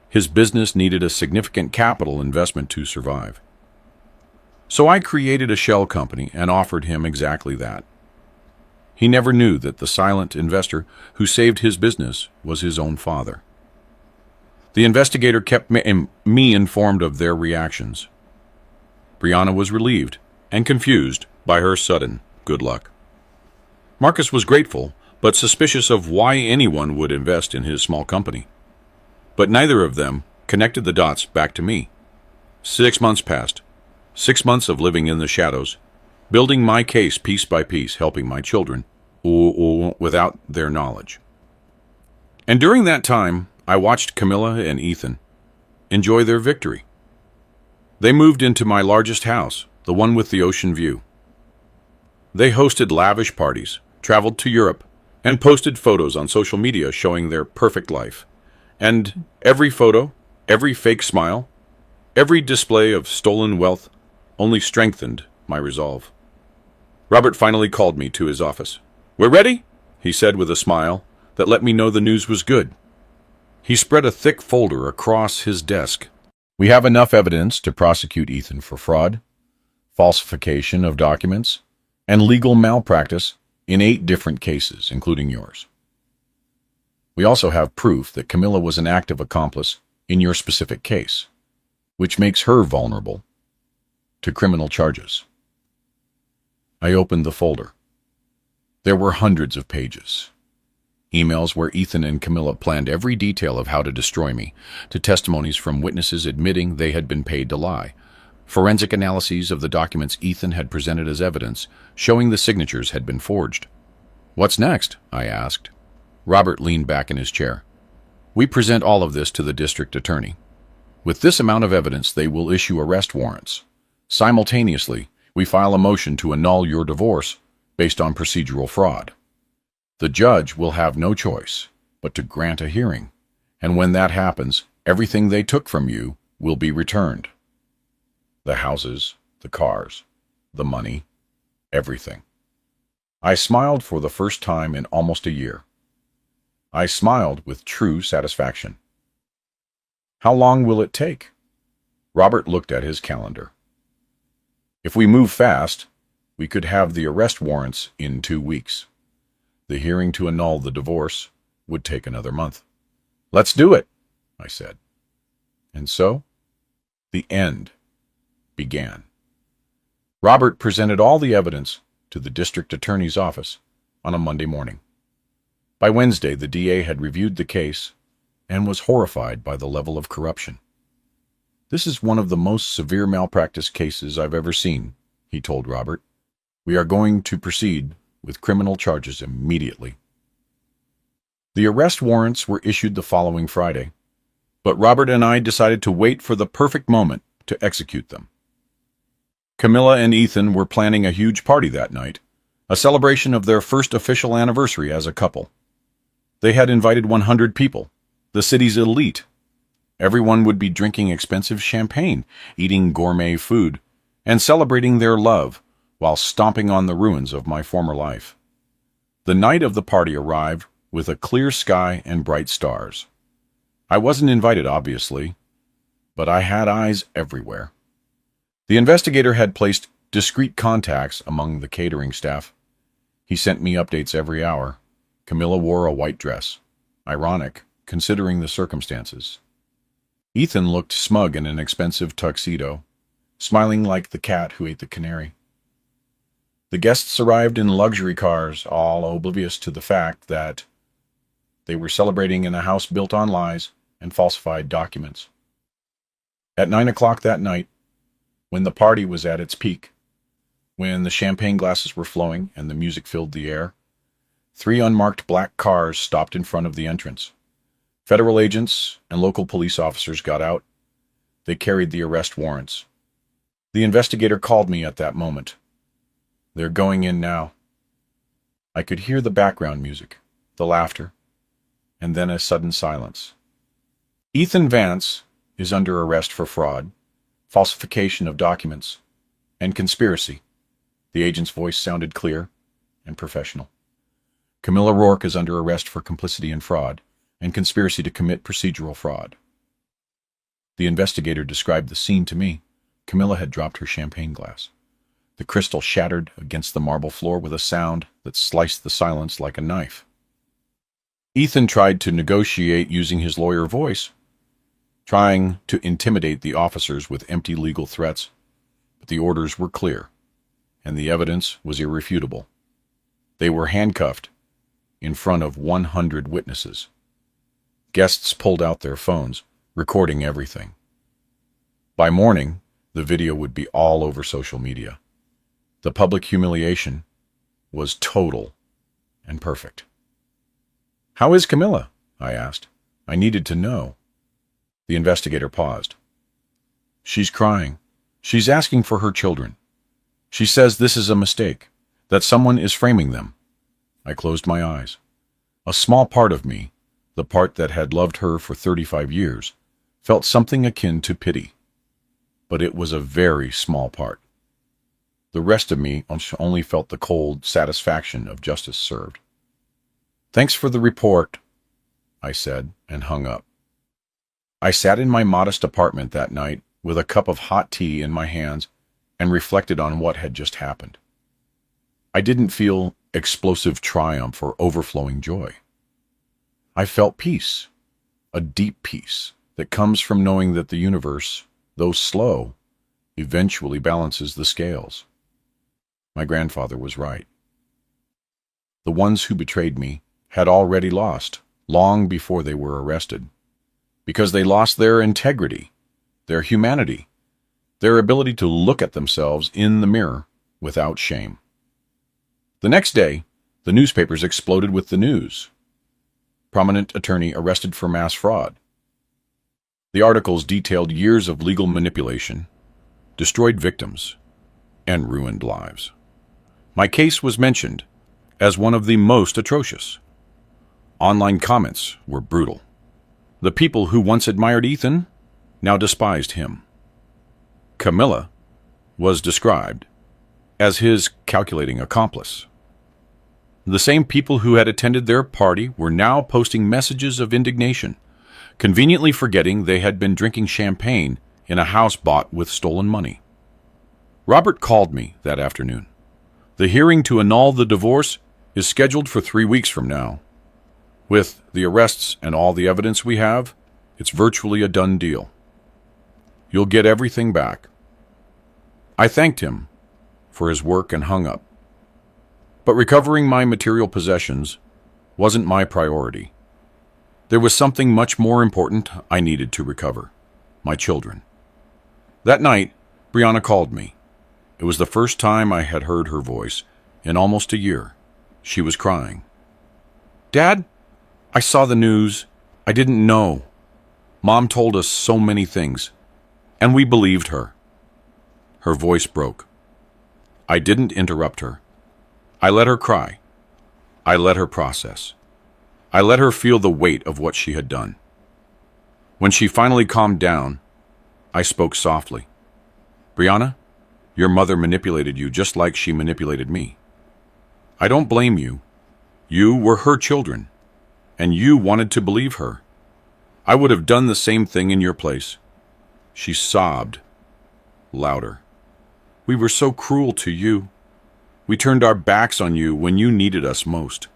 His business needed a significant capital investment to survive. So I created a shell company and offered him exactly that. He never knew that the silent investor who saved his business was his own father. The investigator kept me informed of their reactions. Brianna was relieved and confused by her sudden good luck. Marcus was grateful, but suspicious of why anyone would invest in his small company. But neither of them connected the dots back to me. 6 months passed. 6 months of living in the shadows, building my case piece by piece, helping my children without their knowledge. And during that time, I watched Camilla and Ethan enjoy their victory. They moved into my largest house, the one with the ocean view. They hosted lavish parties, traveled to Europe, and posted photos on social media showing their perfect life. And every photo, every fake smile, every display of stolen wealth only strengthened my resolve. Robert finally called me to his office. "We're ready," he said with a smile that let me know the news was good. He spread a thick folder across his desk. "We have enough evidence to prosecute Ethan for fraud, falsification of documents, and legal malpractice in 8 different cases, including yours. We also have proof that Camilla was an active accomplice in your specific case, which makes her vulnerable to criminal charges." I opened the folder. There were hundreds of pages. Emails where Ethan and Camilla planned every detail of how to destroy me, to testimonies from witnesses admitting they had been paid to lie, forensic analyses of the documents Ethan had presented as evidence, showing the signatures had been forged. "What's next?" I asked. Robert leaned back in his chair. "We present all of this to the district attorney. With this amount of evidence, they will issue arrest warrants. Simultaneously, we file a motion to annul your divorce based on procedural fraud. The judge will have no choice. but to grant a hearing. And when that happens, everything they took from you will be returned. The houses, the cars, the money, everything. I smiled for the first time in almost a year. I smiled with true satisfaction. How long will it take? Robert looked at his calendar. If we move fast, we could have the arrest warrants in 2 weeks. The hearing to annul the divorce would take another month. Let's do it, I said. And so, the end began. Robert presented all the evidence to the district attorney's office on a Monday morning. By Wednesday, the DA had reviewed the case and was horrified by the level of corruption. This is one of the most severe malpractice cases I've ever seen, he told Robert. We are going to proceed with criminal charges immediately. The arrest warrants were issued the following Friday, but Robert and I decided to wait for the perfect moment to execute them. Camilla and Ethan were planning a huge party that night, a celebration of their first official anniversary as a couple. They had invited 100 people, the city's elite. Everyone would be drinking expensive champagne, eating gourmet food, and celebrating their love while stomping on the ruins of my former life. The night of the party arrived with a clear sky and bright stars. I wasn't invited, obviously, but I had eyes everywhere. The investigator had placed discreet contacts among the catering staff. He sent me updates every hour. Camilla wore a white dress. Ironic, considering the circumstances. Ethan looked smug in an expensive tuxedo, smiling like the cat who ate the canary. The guests arrived in luxury cars, all oblivious to the fact that they were celebrating in a house built on lies and falsified documents. At 9 o'clock that night, when the party was at its peak, when the champagne glasses were flowing and the music filled the air, 3 unmarked black cars stopped in front of the entrance. Federal agents and local police officers got out. They carried the arrest warrants. The investigator called me at that moment. They're going in now. I could hear the background music, the laughter, and then a sudden silence. Ethan Vance is under arrest for fraud, falsification of documents, and conspiracy. The agent's voice sounded clear and professional. Camilla Rourke is under arrest for complicity in fraud and conspiracy to commit procedural fraud. The investigator described the scene to me. Camilla had dropped her champagne glass. The crystal shattered against the marble floor with a sound that sliced the silence like a knife. Ethan tried to negotiate using his lawyer voice, trying to intimidate the officers with empty legal threats, but the orders were clear, and the evidence was irrefutable. They were handcuffed in front of 100 witnesses. Guests pulled out their phones, recording everything. By morning, the video would be all over social media. The public humiliation was total and perfect. "How is Camilla?" I asked. I needed to know. The investigator paused. "She's crying. She's asking for her children. She says this is a mistake, that someone is framing them." I closed my eyes. A small part of me, the part that had loved her for 35 years, felt something akin to pity. But it was a very small part. The rest of me only felt the cold satisfaction of justice served. "Thanks for the report," I said, and hung up. I sat in my modest apartment that night with a cup of hot tea in my hands and reflected on what had just happened. I didn't feel explosive triumph or overflowing joy. I felt peace, a deep peace that comes from knowing that the universe, though slow, eventually balances the scales. My grandfather was right. The ones who betrayed me had already lost, long before they were arrested, because they lost their integrity, their humanity, their ability to look at themselves in the mirror without shame. The next day, the newspapers exploded with the news. Prominent attorney arrested for mass fraud. The articles detailed years of legal manipulation, destroyed victims, and ruined lives. My case was mentioned as one of the most atrocious. Online comments were brutal. The people who once admired Ethan now despised him. Camilla was described as his calculating accomplice. The same people who had attended their party were now posting messages of indignation, conveniently forgetting they had been drinking champagne in a house bought with stolen money. Robert called me that afternoon. The hearing to annul the divorce is scheduled for 3 weeks from now. With the arrests and all the evidence we have, it's virtually a done deal. You'll get everything back. I thanked him for his work and hung up. But recovering my material possessions wasn't my priority. There was something much more important I needed to recover: my children. That night, Brianna called me. It was the first time I had heard her voice in almost a year. She was crying. "Dad, I saw the news. I didn't know. Mom told us so many things, and we believed her." Her voice broke. I didn't interrupt her. I let her cry. I let her process. I let her feel the weight of what she had done. When she finally calmed down, I spoke softly. "Brianna, your mother manipulated you just like she manipulated me. I don't blame you. You were her children, and you wanted to believe her. I would have done the same thing in your place." She sobbed louder. "We were so cruel to you. We turned our backs on you when you needed us most.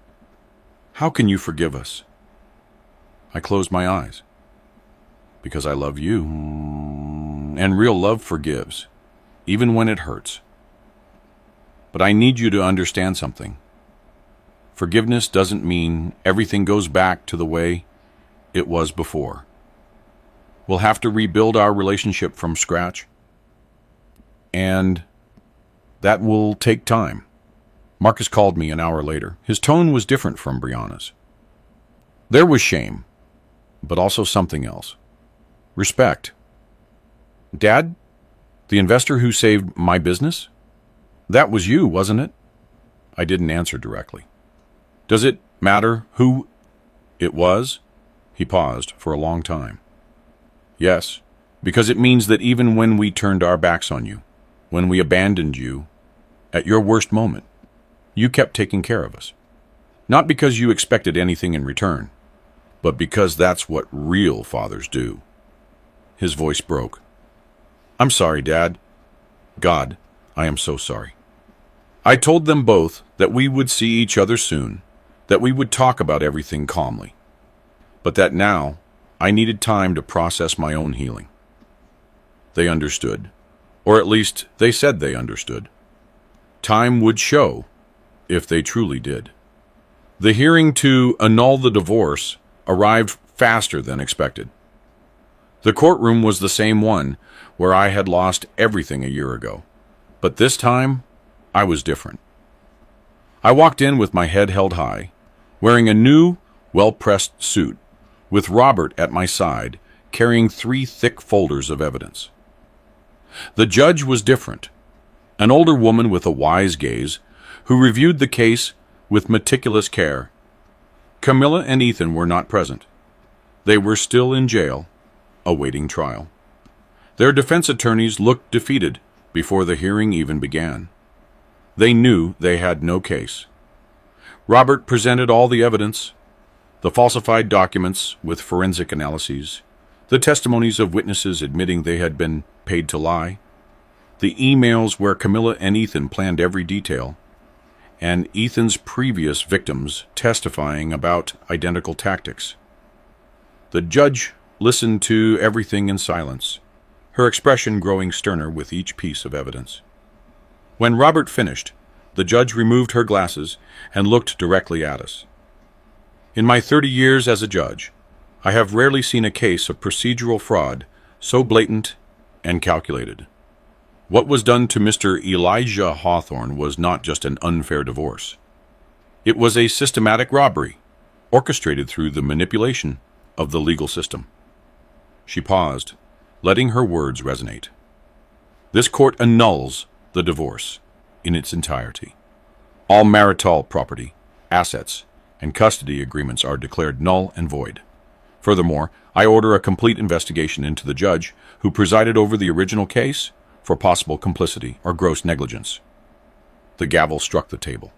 How can you forgive us?" I closed my eyes. Because I love you, and real love forgives, even when it hurts. But I need you to understand something. Forgiveness doesn't mean everything goes back to the way it was before. We'll have to rebuild our relationship from scratch, and that will take time. Marcus called me an hour later. His tone was different from Brianna's. There was shame, but also something else. Respect. "Dad, the investor who saved my business? That was you, wasn't it?" I didn't answer directly. "Does it matter who it was?" He paused for a long time. "Yes, because it means that even when we turned our backs on you, when we abandoned you at your worst moment, you kept taking care of us. Not because you expected anything in return, but because that's what real fathers do." His voice broke. "I'm sorry, Dad. God, I am so sorry. I told them both that we would see each other soon, that we would talk about everything calmly, but that now I needed time to process my own healing." They understood, or at least they said they understood. Time would show if they truly did. The hearing to annul the divorce arrived faster than expected. The courtroom was the same one where I had lost everything a year ago, but this time I was different. I walked in with my head held high, wearing a new, well-pressed suit, with Robert at my side, carrying 3 thick folders of evidence. The judge was different, an older woman with a wise gaze, who reviewed the case with meticulous care. Camilla and Ethan were not present. They were still in jail, awaiting trial. Their defense attorneys looked defeated before the hearing even began. They knew they had no case. Robert presented all the evidence: the falsified documents with forensic analyses, the testimonies of witnesses admitting they had been paid to lie, the emails where Camilla and Ethan planned every detail, and Ethan's previous victims testifying about identical tactics. The judge listened to everything in silence, her expression growing sterner with each piece of evidence. When Robert finished, the judge removed her glasses and looked directly at us. In my 30 years as a judge, I have rarely seen a case of procedural fraud so blatant and calculated. What was done to Mr. Elijah Hawthorne was not just an unfair divorce. It was a systematic robbery, orchestrated through the manipulation of the legal system. She paused, letting her words resonate. This court annuls the divorce in its entirety. All marital property, assets, and custody agreements are declared null and void. Furthermore, I order a complete investigation into the judge who presided over the original case for possible complicity or gross negligence. The gavel struck the table.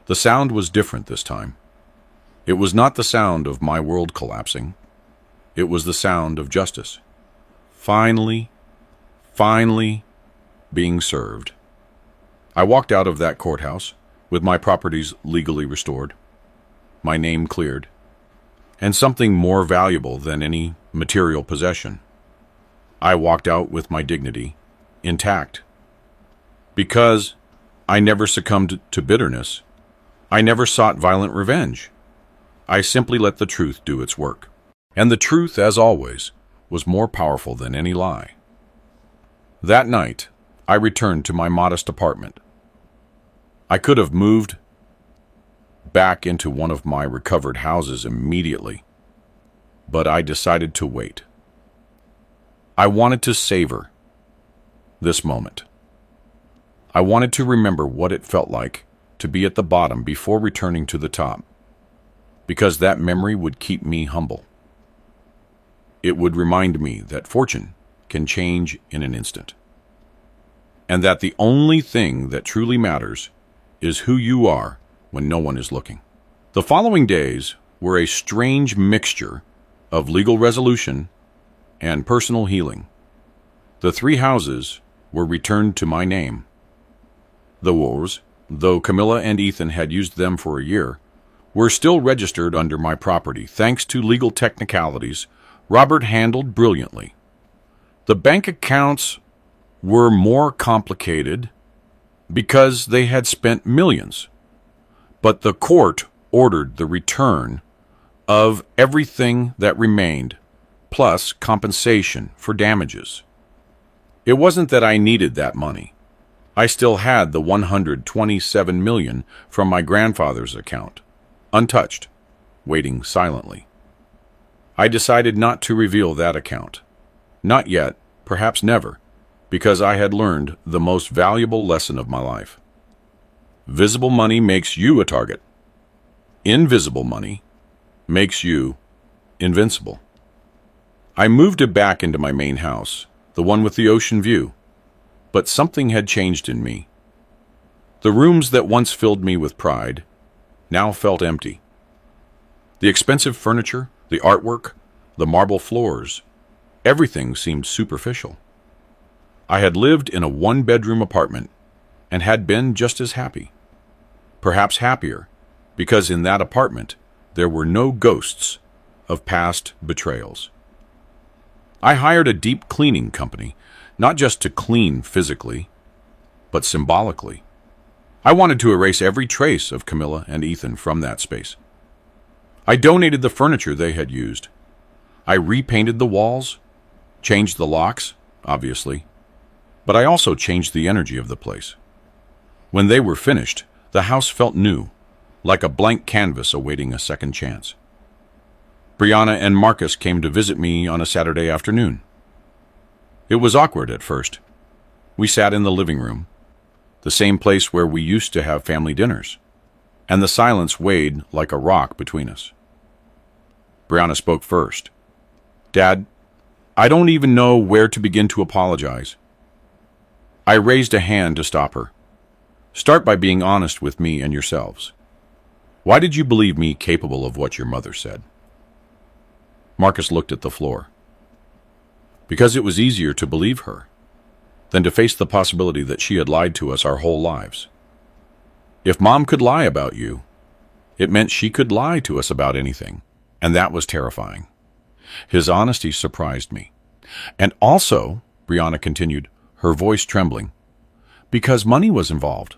The sound was different this time. It was not the sound of my world collapsing. It was the sound of justice. Finally being served. I walked out of that courthouse with my properties legally restored, my name cleared, and something more valuable than any material possession. I walked out with my dignity intact. Because I never succumbed to bitterness. I never sought violent revenge. I simply let the truth do its work. And the truth, as always, was more powerful than any lie. That night, I returned to my modest apartment. I could have moved back into one of my recovered houses immediately, but I decided to wait. I wanted to savor this moment. I wanted to remember what it felt like to be at the bottom before returning to the top, because that memory would keep me humble. It would remind me that fortune can change in an instant, and that the only thing that truly matters is who you are when no one is looking. The following days were a strange mixture of legal resolution and personal healing. The 3 houses were returned to my name. The Wars, though Camilla and Ethan had used them for a year, were still registered under my property thanks to legal technicalities Robert handled brilliantly. The bank accounts were more complicated because they had spent millions, but the court ordered the return of everything that remained, plus compensation for damages. It wasn't that I needed that money. I still had the $127 million from my grandfather's account, untouched, waiting silently. I decided not to reveal that account. Not yet, perhaps never, because I had learned the most valuable lesson of my life. Visible money makes you a target. Invisible money makes you invincible. I moved it back into my main house, the one with the ocean view, but something had changed in me. The rooms that once filled me with pride now felt empty. The expensive furniture, the artwork, the marble floors, everything seemed superficial. I had lived in a 1-bedroom apartment and had been just as happy. Perhaps happier, because in that apartment there were no ghosts of past betrayals. I hired a deep cleaning company, not just to clean physically, but symbolically. I wanted to erase every trace of Camilla and Ethan from that space. I donated the furniture they had used. I repainted the walls, changed the locks, obviously, but I also changed the energy of the place. When they were finished, the house felt new, like a blank canvas awaiting a second chance. Brianna and Marcus came to visit me on a Saturday afternoon. It was awkward at first. We sat in the living room, the same place where we used to have family dinners, and the silence weighed like a rock between us. Brianna spoke first. "Dad, I don't even know where to begin to apologize." I raised a hand to stop her. "Start by being honest with me and yourselves. Why did you believe me capable of what your mother said?" Marcus looked at the floor. "Because it was easier to believe her than to face the possibility that she had lied to us our whole lives. If Mom could lie about you, it meant she could lie to us about anything, and that was terrifying." His honesty surprised me. "And also," Brianna continued, her voice trembling, "because money was involved.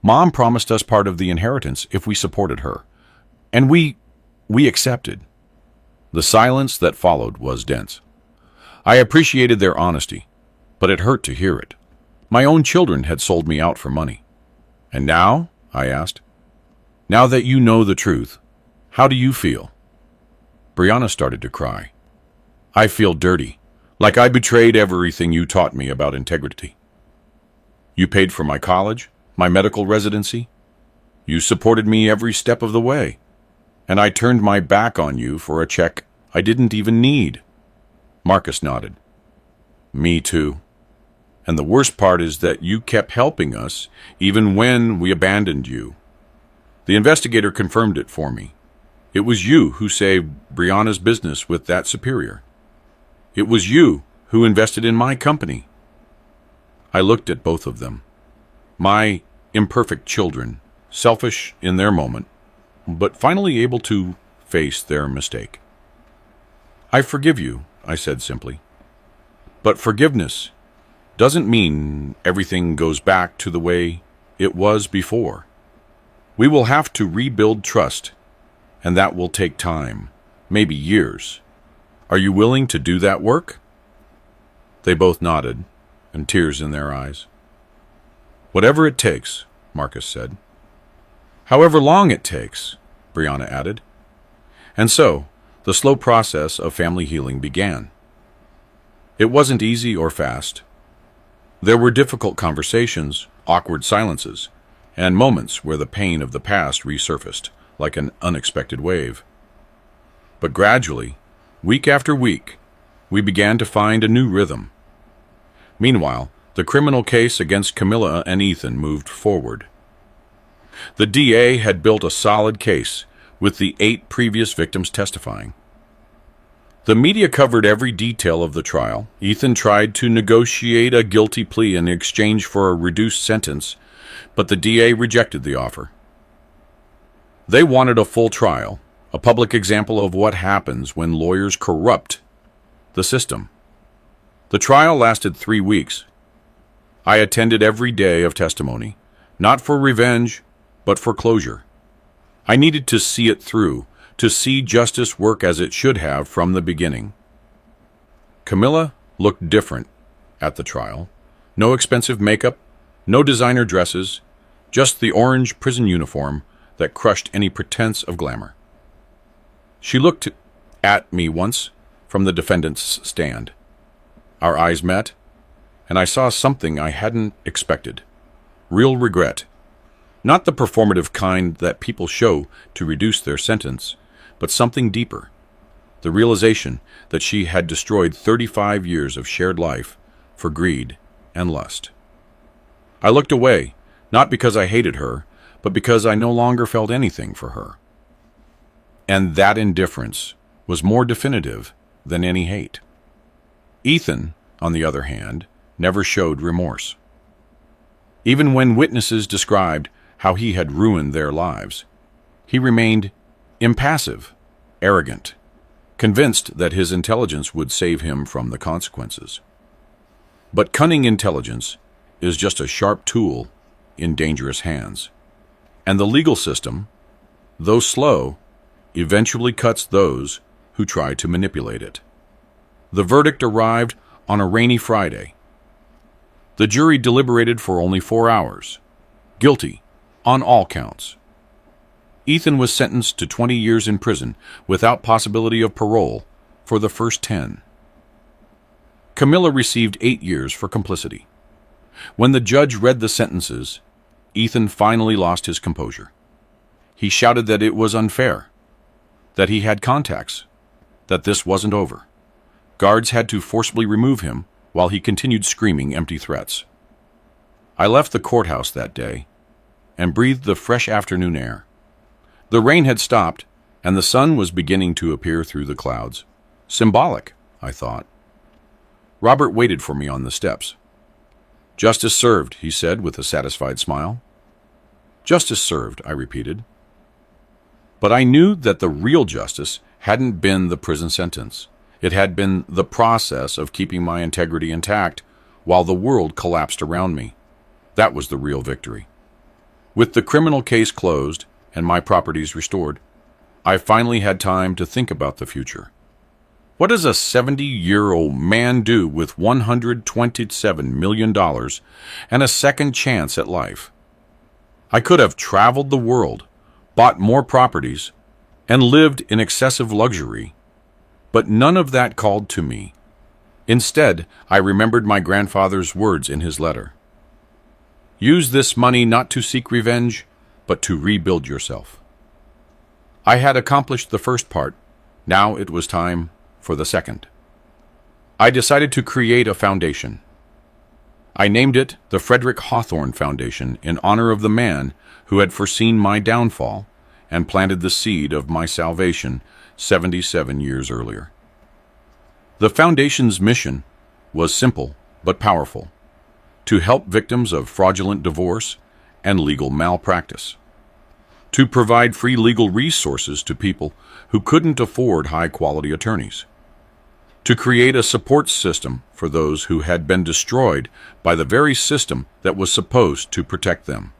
Mom promised us part of the inheritance if we supported her, and we accepted." The silence that followed was dense. I appreciated their honesty, but it hurt to hear it. My own children had sold me out for money. "And now?" I asked. "Now that you know the truth, how do you feel?" Brianna started to cry. "I feel dirty, like I betrayed everything you taught me about integrity. You paid for my college, my medical residency. You supported me every step of the way, And I turned my back on you for a check I didn't even need. Marcus nodded. Me too. And the worst part is that you kept helping us even when we abandoned you. The investigator confirmed it for me. It was you who saved Brianna's business with that superior. It was you who invested in my company. I looked at both of them. My imperfect children, selfish in their moment, but finally able to face their mistake. I forgive you, I said simply. But forgiveness doesn't mean everything goes back to the way it was before. We will have to rebuild trust, and that will take time, maybe years. Are you willing to do that work? They both nodded, and tears in their eyes. Whatever it takes, Marcus said. However long it takes, Brianna added. And so, the slow process of family healing began. It wasn't easy or fast. There were difficult conversations, awkward silences, and moments where the pain of the past resurfaced like an unexpected wave. But gradually, week after week, we began to find a new rhythm. Meanwhile, the criminal case against Camilla and Ethan moved forward. The DA had built a solid case, with the 8 previous victims testifying. The media covered every detail of the trial. Ethan tried to negotiate a guilty plea in exchange for a reduced sentence, but the DA rejected the offer. They wanted a full trial, a public example of what happens when lawyers corrupt the system. The trial lasted 3 weeks. I attended every day of testimony, not for revenge, but for closure. I needed to see it through, to see justice work as it should have from the beginning. Camilla looked different at the trial. No expensive makeup, no designer dresses, just the orange prison uniform that crushed any pretense of glamour. She looked at me once from the defendant's stand. Our eyes met, and I saw something I hadn't expected. Real regret. Not the performative kind that people show to reduce their sentence, but something deeper. The realization that she had destroyed 35 years of shared life for greed and lust. I looked away, not because I hated her, but because I no longer felt anything for her. And that indifference was more definitive than any hate. Ethan, on the other hand, never showed remorse. Even when witnesses described how he had ruined their lives, he remained impassive, arrogant, convinced that his intelligence would save him from the consequences. But cunning intelligence is just a sharp tool in dangerous hands, and the legal system, though slow, eventually cuts those who try to manipulate it. The verdict arrived on a rainy Friday. The jury deliberated for only 4 hours. Guilty on all counts. Ethan was sentenced to 20 years in prison without possibility of parole for the first 10. Camilla received 8 years for complicity. When the judge read the sentences, Ethan finally lost his composure. He shouted that it was unfair, that he had contacts, that this wasn't over. Guards had to forcibly remove him while he continued screaming empty threats. I left the courthouse that day and breathed the fresh afternoon air. The rain had stopped, and the sun was beginning to appear through the clouds. Symbolic, I thought. Robert waited for me on the steps. "Justice served," he said with a satisfied smile. "Justice served," I repeated. But I knew that the real justice hadn't been the prison sentence. It had been the process of keeping my integrity intact while the world collapsed around me. That was the real victory. With the criminal case closed and my properties restored, I finally had time to think about the future. What does a 70-year-old man do with $127 million and a second chance at life? I could have traveled the world, bought more properties, and lived in excessive luxury, but none of that called to me. Instead, I remembered my grandfather's words in his letter. "Use this money not to seek revenge, but to rebuild yourself." I had accomplished the first part. Now it was time for the second. I decided to create a foundation. I named it the Frederick Hawthorne Foundation in honor of the man who had foreseen my downfall and planted the seed of my salvation 77 years earlier. The foundation's mission was simple but powerful: to help victims of fraudulent divorce and legal malpractice, to provide free legal resources to people who couldn't afford high-quality attorneys, to create a support system for those who had been destroyed by the very system that was supposed to protect them.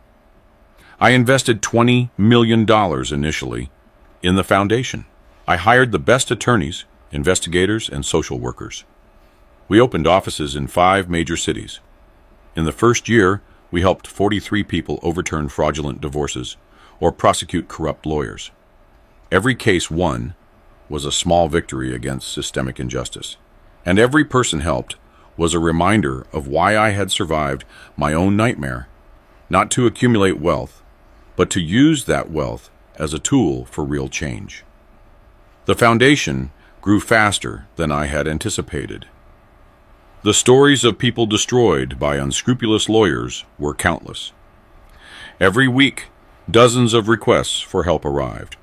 I invested $20 million initially in the foundation. I hired the best attorneys, investigators, and social workers. We opened offices in 5 major cities. In the first year, we helped 43 people overturn fraudulent divorces or prosecute corrupt lawyers. Every case won was a small victory against systemic injustice, and every person helped was a reminder of why I had survived my own nightmare, not to accumulate wealth, but to use that wealth as a tool for real change. The foundation grew faster than I had anticipated. The stories of people destroyed by unscrupulous lawyers were countless. Every week, dozens of requests for help arrived.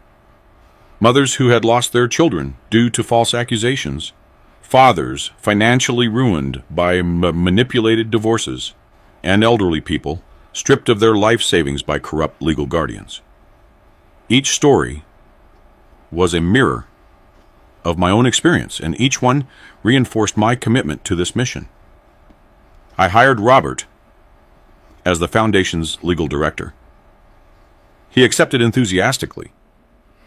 Mothers who had lost their children due to false accusations, fathers financially ruined by manipulated divorces, and elderly people stripped of their life savings by corrupt legal guardians. Each story was a mirror of my own experience, and each one reinforced my commitment to this mission. I hired Robert as the foundation's legal director. He accepted enthusiastically,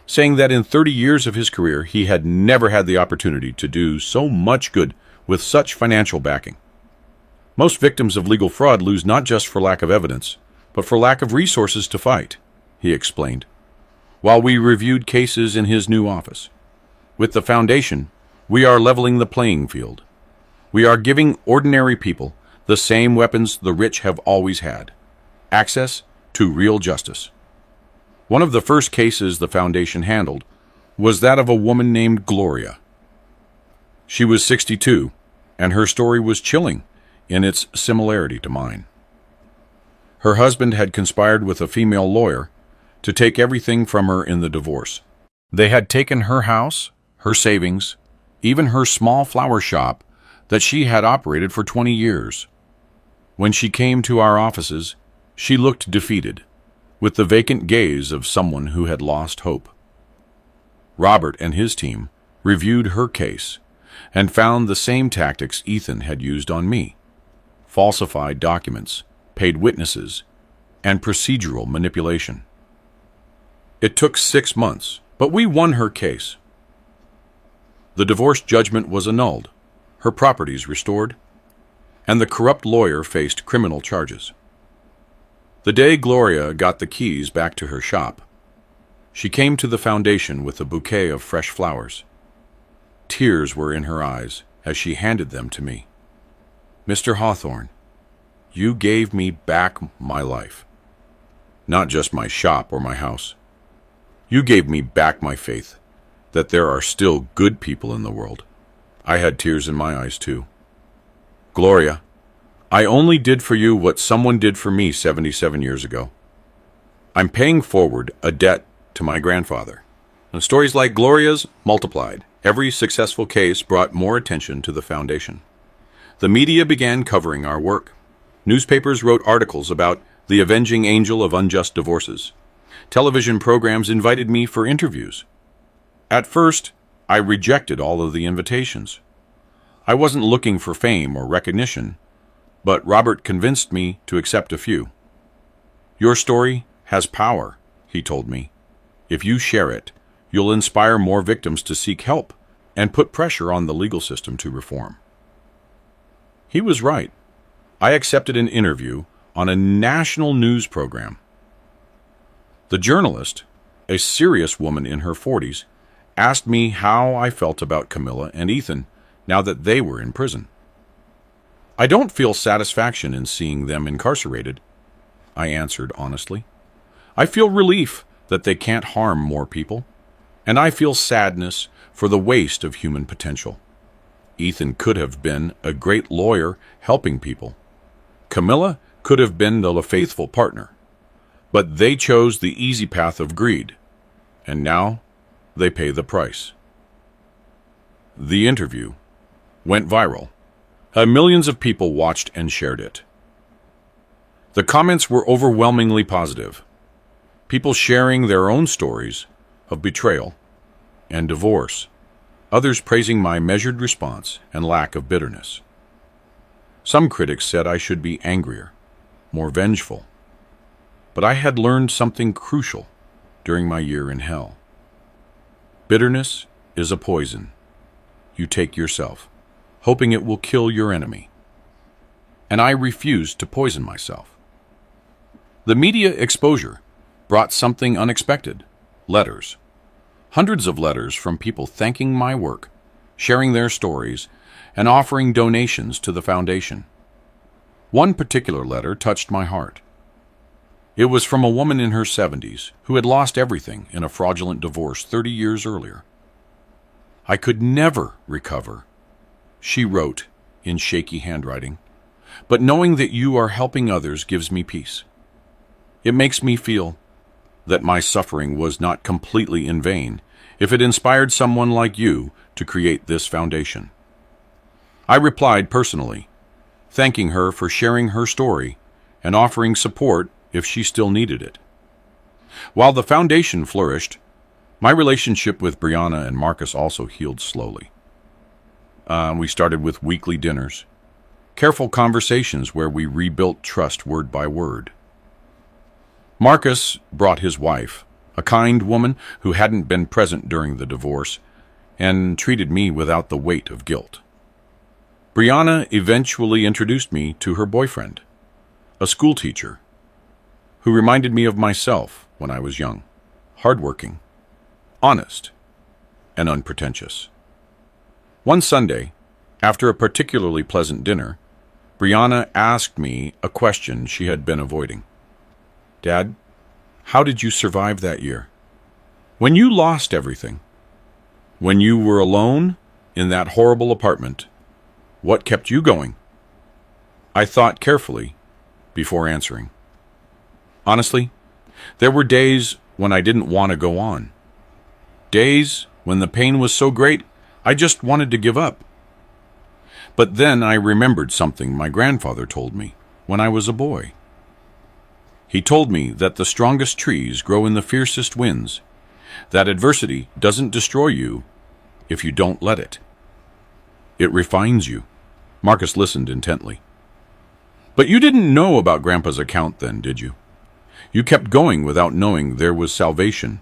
saying that in 30 years of his career, he had never had the opportunity to do so much good with such financial backing. Most victims of legal fraud lose not just for lack of evidence, but for lack of resources to fight, he explained, while we reviewed cases in his new office. With the foundation, we are leveling the playing field. We are giving ordinary people the same weapons the rich have always had: access to real justice. One of the first cases the foundation handled was that of a woman named Gloria. She was 62, and her story was chilling in its similarity to mine. Her husband had conspired with a female lawyer to take everything from her in the divorce. They had taken her house, her savings, even her small flower shop that she had operated for 20 years. When she came to our offices, she looked defeated, with the vacant gaze of someone who had lost hope. Robert and his team reviewed her case and found the same tactics Ethan had used on me: falsified documents, paid witnesses, and procedural manipulation. It took 6 months, but we won her case. The divorce judgment was annulled, her properties restored, and the corrupt lawyer faced criminal charges. The day Gloria got the keys back to her shop, she came to the foundation with a bouquet of fresh flowers. Tears were in her eyes as she handed them to me. "Mr. Hawthorne, you gave me back my life. Not just my shop or my house. You gave me back my faith that there are still good people in the world." I had tears in my eyes too. "Gloria, I only did for you what someone did for me 77 years ago. I'm paying forward a debt to my grandfather." And stories like Gloria's multiplied. Every successful case brought more attention to the foundation. The media began covering our work. Newspapers wrote articles about the avenging angel of unjust divorces. Television programs invited me for interviews. At first, I rejected all of the invitations. I wasn't looking for fame or recognition, but Robert convinced me to accept a few. "Your story has power," he told me. "If you share it, you'll inspire more victims to seek help and put pressure on the legal system to reform." He was right. I accepted an interview on a national news program. The journalist, a serious woman in her 40s, asked me how I felt about Camilla and Ethan now that they were in prison. "I don't feel satisfaction in seeing them incarcerated," I answered honestly. "I feel relief that they can't harm more people. And I feel sadness for the waste of human potential. Ethan could have been a great lawyer helping people. Camilla could have been the faithful partner. But they chose the easy path of greed, and now they pay the price. The interview went viral. Millions of people watched and shared it. The comments were overwhelmingly positive. People sharing their own stories of betrayal and divorce, others praising my measured response and lack of bitterness. Some critics said I should be angrier, more vengeful. But I had learned something crucial during my year in hell. Bitterness is a poison you take yourself, hoping it will kill your enemy. And I refused to poison myself. The media exposure brought something unexpected: letters. Hundreds of letters from people thanking my work, sharing their stories, and offering donations to the foundation. One particular letter touched my heart. It was from a woman in her 70s who had lost everything in a fraudulent divorce 30 years earlier. "I could never recover," she wrote in shaky handwriting, "but knowing that you are helping others gives me peace. It makes me feel that my suffering was not completely in vain if it inspired someone like you to create this foundation." I replied personally, thanking her for sharing her story and offering support if she still needed it. While the foundation flourished, my relationship with Brianna and Marcus also healed slowly. We started with weekly dinners, careful conversations where we rebuilt trust word by word. Marcus brought his wife, a kind woman who hadn't been present during the divorce, and treated me without the weight of guilt. Brianna eventually introduced me to her boyfriend, a school teacher, who reminded me of myself when I was young, hardworking, honest, and unpretentious. One Sunday, after a particularly pleasant dinner, Brianna asked me a question she had been avoiding. "Dad, how did you survive that year? When you lost everything, when you were alone in that horrible apartment, what kept you going?" I thought carefully before answering. Honestly, there were days when I didn't want to go on. Days when the pain was so great, I just wanted to give up. But then I remembered something my grandfather told me when I was a boy. He told me that the strongest trees grow in the fiercest winds, that adversity doesn't destroy you if you don't let it. It refines you. Marcus listened intently. "But you didn't know about Grandpa's account then, did you? You kept going without knowing there was salvation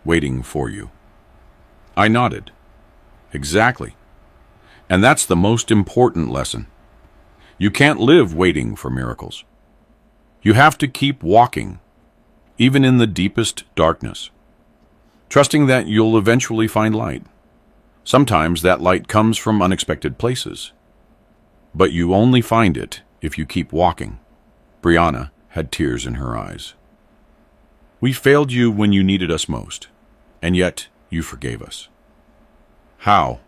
waiting for you." I nodded. Exactly. And that's the most important lesson. You can't live waiting for miracles. You have to keep walking, even in the deepest darkness, trusting that you'll eventually find light. Sometimes that light comes from unexpected places, but you only find it if you keep walking. Brianna had tears in her eyes. "We failed you when you needed us most, and yet you forgave us." "How?"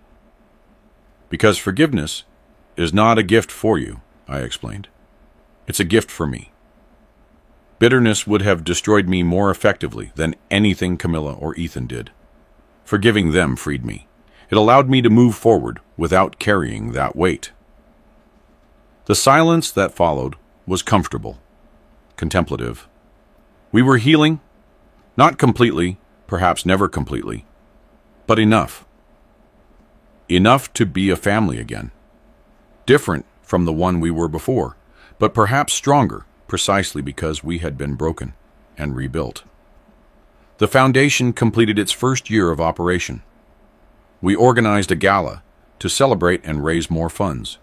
"Because forgiveness is not a gift for you," I explained. "It's a gift for me. Bitterness would have destroyed me more effectively than anything Camilla or Ethan did. Forgiving them freed me. It allowed me to move forward without carrying that weight." The silence that followed was comfortable, contemplative. We were healing, not completely, perhaps never completely, but enough. Enough to be a family again. Different from the one we were before, but perhaps stronger, precisely because we had been broken and rebuilt. The foundation completed its first year of operation. We organized a gala to celebrate and raise more funds.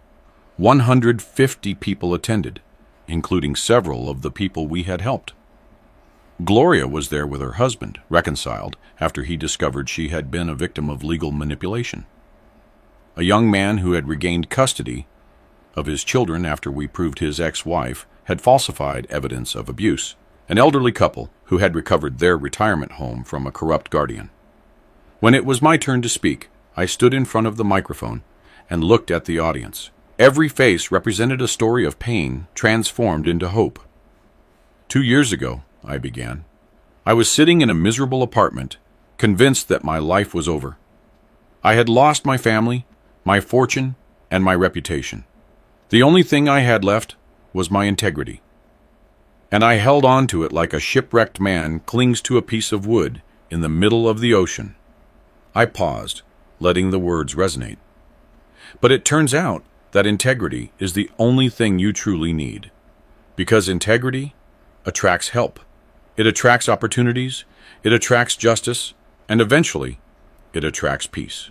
150 people attended, including several of the people we had helped. Gloria was there with her husband, reconciled after he discovered she had been a victim of legal manipulation. A young man who had regained custody of his children after we proved his ex-wife had falsified evidence of abuse. An elderly couple who had recovered their retirement home from a corrupt guardian. When it was my turn to speak, I stood in front of the microphone and looked at the audience. Every face represented a story of pain transformed into hope. 2 years ago, I began, I was sitting in a miserable apartment, convinced that my life was over. I had lost my family, my fortune, and my reputation. The only thing I had left was my integrity. And I held on to it like a shipwrecked man clings to a piece of wood in the middle of the ocean. I paused, letting the words resonate. But it turns out that integrity is the only thing you truly need. Because integrity attracts help. It attracts opportunities, it attracts justice, and eventually, it attracts peace.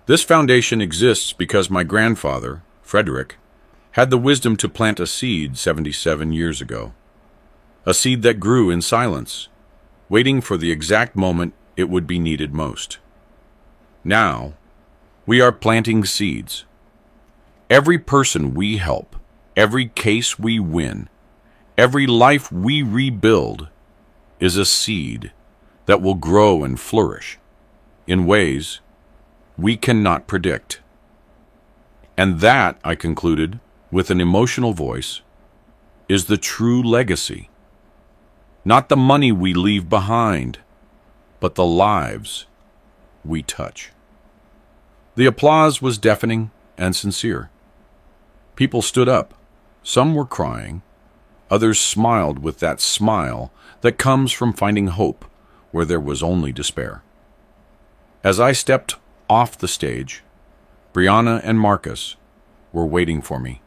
This foundation exists because my grandfather, Frederick, had the wisdom to plant a seed 77 years ago. A seed that grew in silence, waiting for the exact moment it would be needed most. Now, we are planting seeds. Every person we help, every case we win, every life we rebuild is a seed that will grow and flourish in ways we cannot predict. And that, I concluded with an emotional voice, is the true legacy. Not the money we leave behind, but the lives we touch. The applause was deafening and sincere. People stood up. Some were crying. Others smiled with that smile that comes from finding hope where there was only despair. As I stepped off the stage, Brianna and Marcus were waiting for me.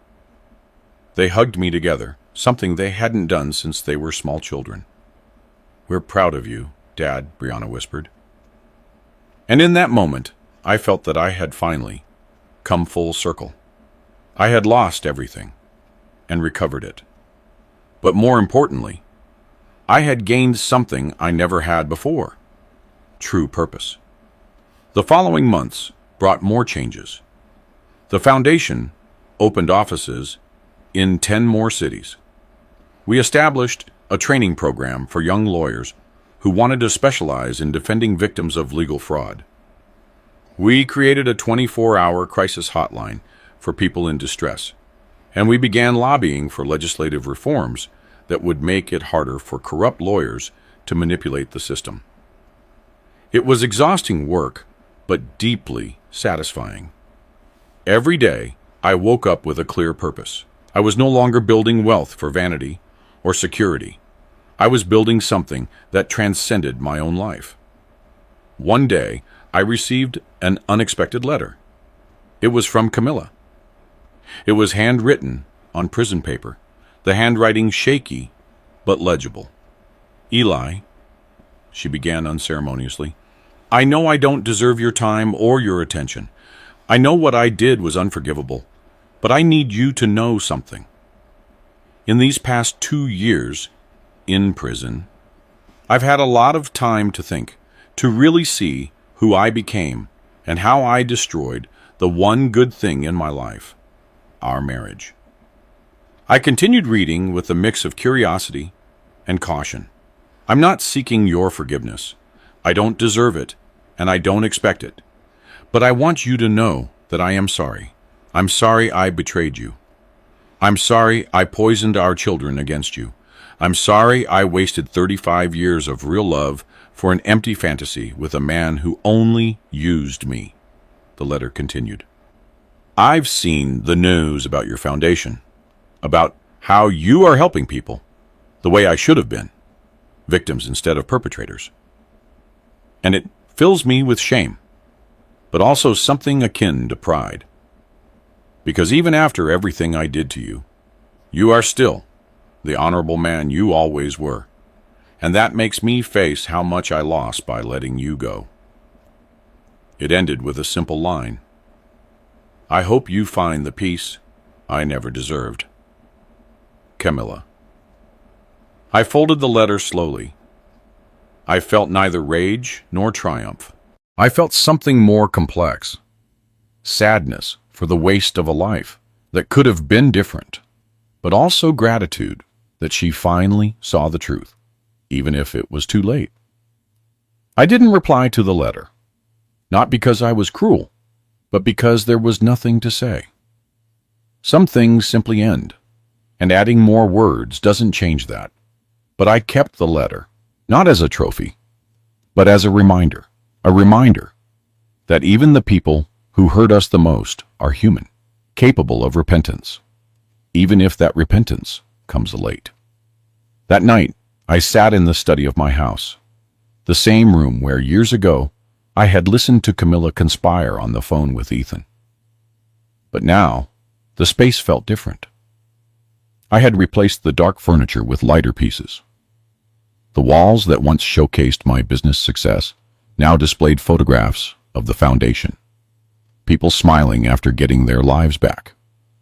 They hugged me together, something they hadn't done since they were small children. "We're proud of you, Dad," Brianna whispered. And in that moment, I felt that I had finally come full circle. I had lost everything and recovered it. But more importantly, I had gained something I never had before: true purpose. The following months brought more changes. The foundation opened offices in 10 more cities. We established a training program for young lawyers who wanted to specialize in defending victims of legal fraud. We created a 24-hour crisis hotline for people in distress, and we began lobbying for legislative reforms that would make it harder for corrupt lawyers to manipulate the system. It was exhausting work, but deeply satisfying. Every day, I woke up with a clear purpose. I was no longer building wealth for vanity or security. I was building something that transcended my own life. One day, I received an unexpected letter. It was from Camilla. It was handwritten on prison paper, the handwriting shaky but legible. "Eli," she began unceremoniously, "I know I don't deserve your time or your attention. I know what I did was unforgivable, but I need you to know something. In these past 2 years in prison, I've had a lot of time to think, to really see who I became and how I destroyed the one good thing in my life: our marriage." I continued reading with a mix of curiosity and caution. "I'm not seeking your forgiveness. I don't deserve it, and I don't expect it. But I want you to know that I am sorry. I'm sorry I betrayed you. I'm sorry I poisoned our children against you. I'm sorry I wasted 35 years of real love for an empty fantasy with a man who only used me." The letter continued. "I've seen the news about your foundation, about how you are helping people the way I should have been, victims instead of perpetrators. And it fills me with shame, but also something akin to pride. Because even after everything I did to you, you are still the honorable man you always were. And that makes me face how much I lost by letting you go." It ended with a simple line: "I hope you find the peace I never deserved. Camilla." I folded the letter slowly. I felt neither rage nor triumph. I felt something more complex: sadness for the waste of a life that could have been different, but also gratitude that she finally saw the truth, even if it was too late. I didn't reply to the letter. Not because I was cruel, but because there was nothing to say. Some things simply end, and adding more words doesn't change that. But I kept the letter, not as a trophy, but as a reminder that even the people who hurt us the most are human, capable of repentance, even if that repentance comes late. That night, I sat in the study of my house, the same room where years ago I had listened to Camilla conspire on the phone with Ethan. But now, the space felt different. I had replaced the dark furniture with lighter pieces. The walls that once showcased my business success now displayed photographs of the foundation. People smiling after getting their lives back,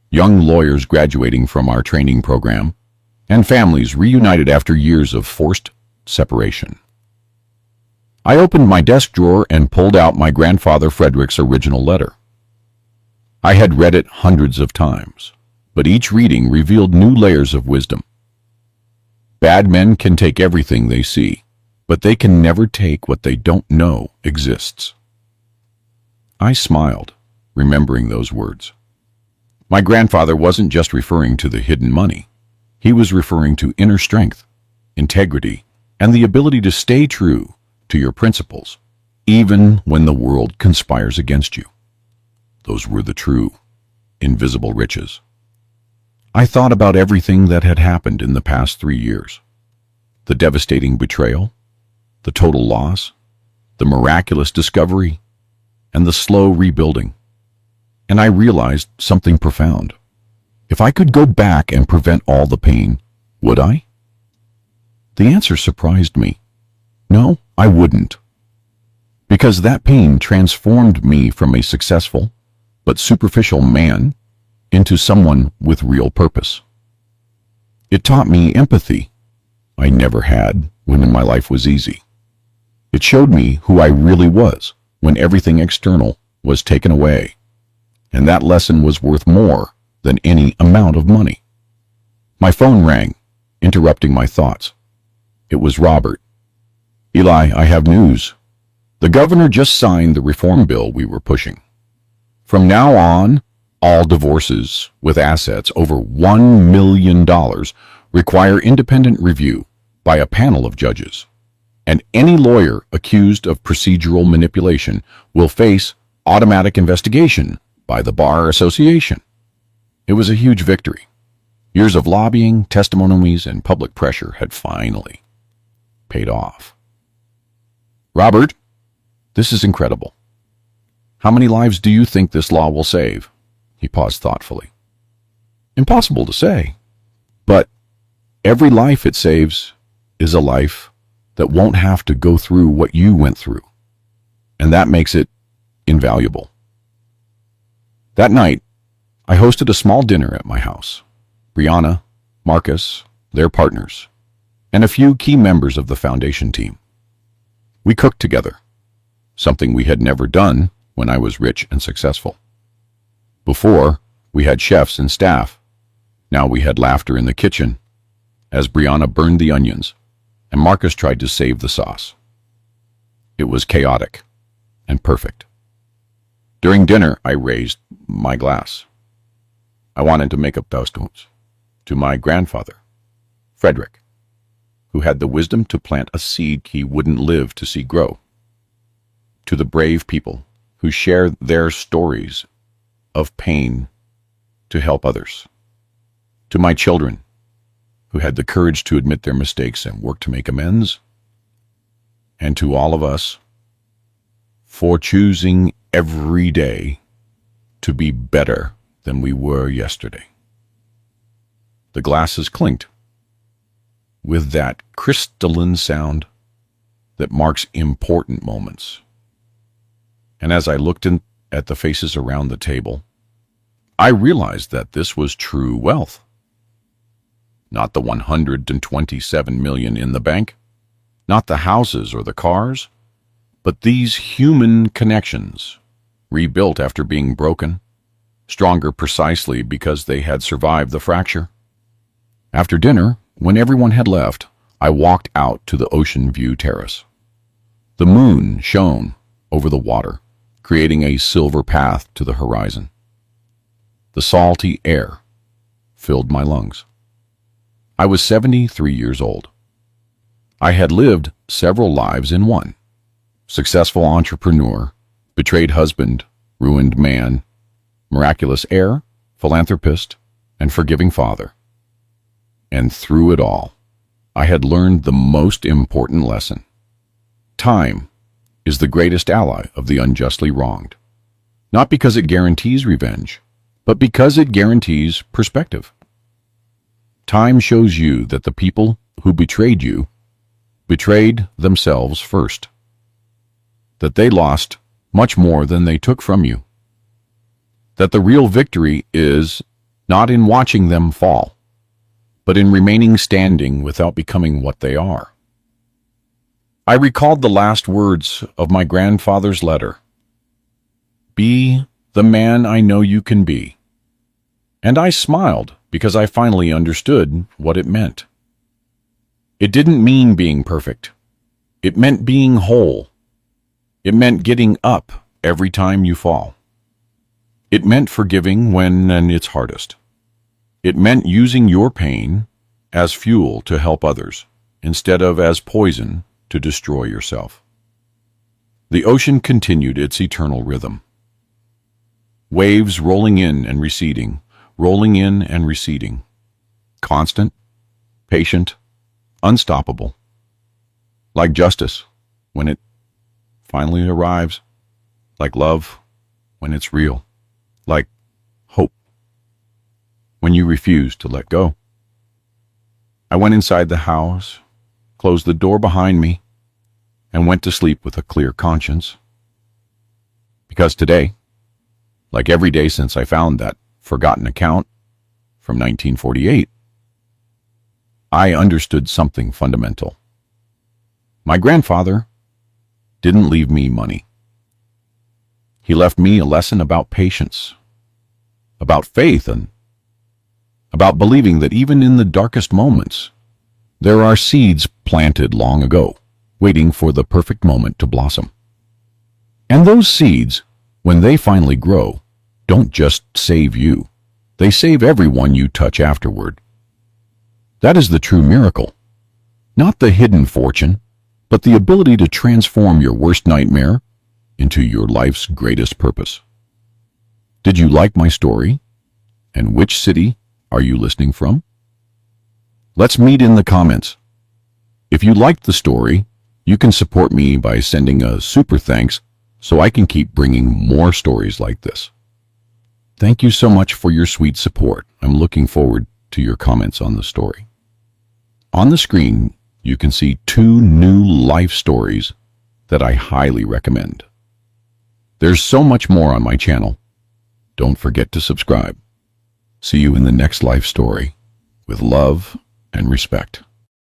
young lawyers graduating from our training program, and families reunited after years of forced separation. I opened my desk drawer and pulled out my grandfather Frederick's original letter. I had read it hundreds of times, but each reading revealed new layers of wisdom. Bad men can take everything they see, but they can never take what they don't know exists. I smiled, remembering those words. My grandfather wasn't just referring to the hidden money. He was referring to inner strength, integrity, and the ability to stay true to your principles, even when the world conspires against you. Those were the true, invisible riches. I thought about everything that had happened in the past 3 years. The devastating betrayal, the total loss, the miraculous discovery, and the slow rebuilding. And I realized something profound. If I could go back and prevent all the pain, would I? The answer surprised me. No, I wouldn't. Because that pain transformed me from a successful but superficial man into someone with real purpose. It taught me empathy I never had when my life was easy. It showed me who I really was when everything external was taken away, and that lesson was worth more than any amount of money. My phone rang, interrupting my thoughts. It was Robert. Eli, I have news. The governor just signed the reform bill we were pushing. From now on, all divorces with assets over $1 million require independent review by a panel of judges, and any lawyer accused of procedural manipulation will face automatic investigation by the Bar Association. It was a huge victory. Years of lobbying, testimonies, and public pressure had finally paid off. Robert, this is incredible. How many lives do you think this law will save? He paused thoughtfully. Impossible to say, but every life it saves is a life that won't have to go through what you went through, and that makes it invaluable. That night, I hosted a small dinner at my house. Brianna, Marcus, their partners, and a few key members of the foundation team. We cooked together, something we had never done when I was rich and successful. Before, we had chefs and staff. Now we had laughter in the kitchen as Brianna burned the onions and Marcus tried to save the sauce. It was chaotic and perfect. During dinner, I raised my glass. I wanted to make a toast to my grandfather, Frederick, who had the wisdom to plant a seed he wouldn't live to see grow. To the brave people who share their stories of pain to help others. To my children, who had the courage to admit their mistakes and work to make amends. And to all of us, for choosing every day to be better than we were yesterday. The glasses clinked with that crystalline sound that marks important moments. And as I looked at the faces around the table, I realized that this was true wealth. Not the 127 million in the bank, not the houses or the cars, but these human connections, rebuilt after being broken, stronger precisely because they had survived the fracture. After dinner, when everyone had left, I walked out to the Ocean View Terrace. The moon shone over the water, creating a silver path to the horizon. The salty air filled my lungs. I was 73 years old. I had lived several lives in one. Successful entrepreneur, betrayed husband, ruined man, miraculous heir, philanthropist, and forgiving father. And through it all, I had learned the most important lesson. Time is the greatest ally of the unjustly wronged. Not because it guarantees revenge, but because it guarantees perspective. Time shows you that the people who betrayed you betrayed themselves first. That they lost much more than they took from you. That the real victory is not in watching them fall, but in remaining standing without becoming what they are. I recalled the last words of my grandfather's letter. Be the man I know you can be. And I smiled because I finally understood what it meant. It didn't mean being perfect. It meant being whole. It meant getting up every time you fall. It meant forgiving when it's hardest. It meant using your pain as fuel to help others, instead of as poison to destroy yourself. The ocean continued its eternal rhythm. Waves rolling in and receding, rolling in and receding. Constant, patient, unstoppable. Like justice when it finally arrives. Like love when it's real. Like hope when you refuse to let go. I went inside the house, closed the door behind me, and went to sleep with a clear conscience. Because today, like every day since I found that forgotten account from 1948, I understood something fundamental. My grandfather didn't leave me money. He left me a lesson about patience, about faith, and about believing that even in the darkest moments, there are seeds planted long ago, waiting for the perfect moment to blossom. And those seeds, when they finally grow, don't just save you. They save everyone you touch afterward. That is the true miracle. Not the hidden fortune, but the ability to transform your worst nightmare into your life's greatest purpose. Did you like my story? And which city are you listening from? Let's meet in the comments. If you liked the story, you can support me by sending a super thanks so I can keep bringing more stories like this. Thank you so much for your sweet support. I'm looking forward to your comments on the story. On the screen, you can see 2 new life stories that I highly recommend. There's so much more on my channel. Don't forget to subscribe. See you in the next life story with love and respect.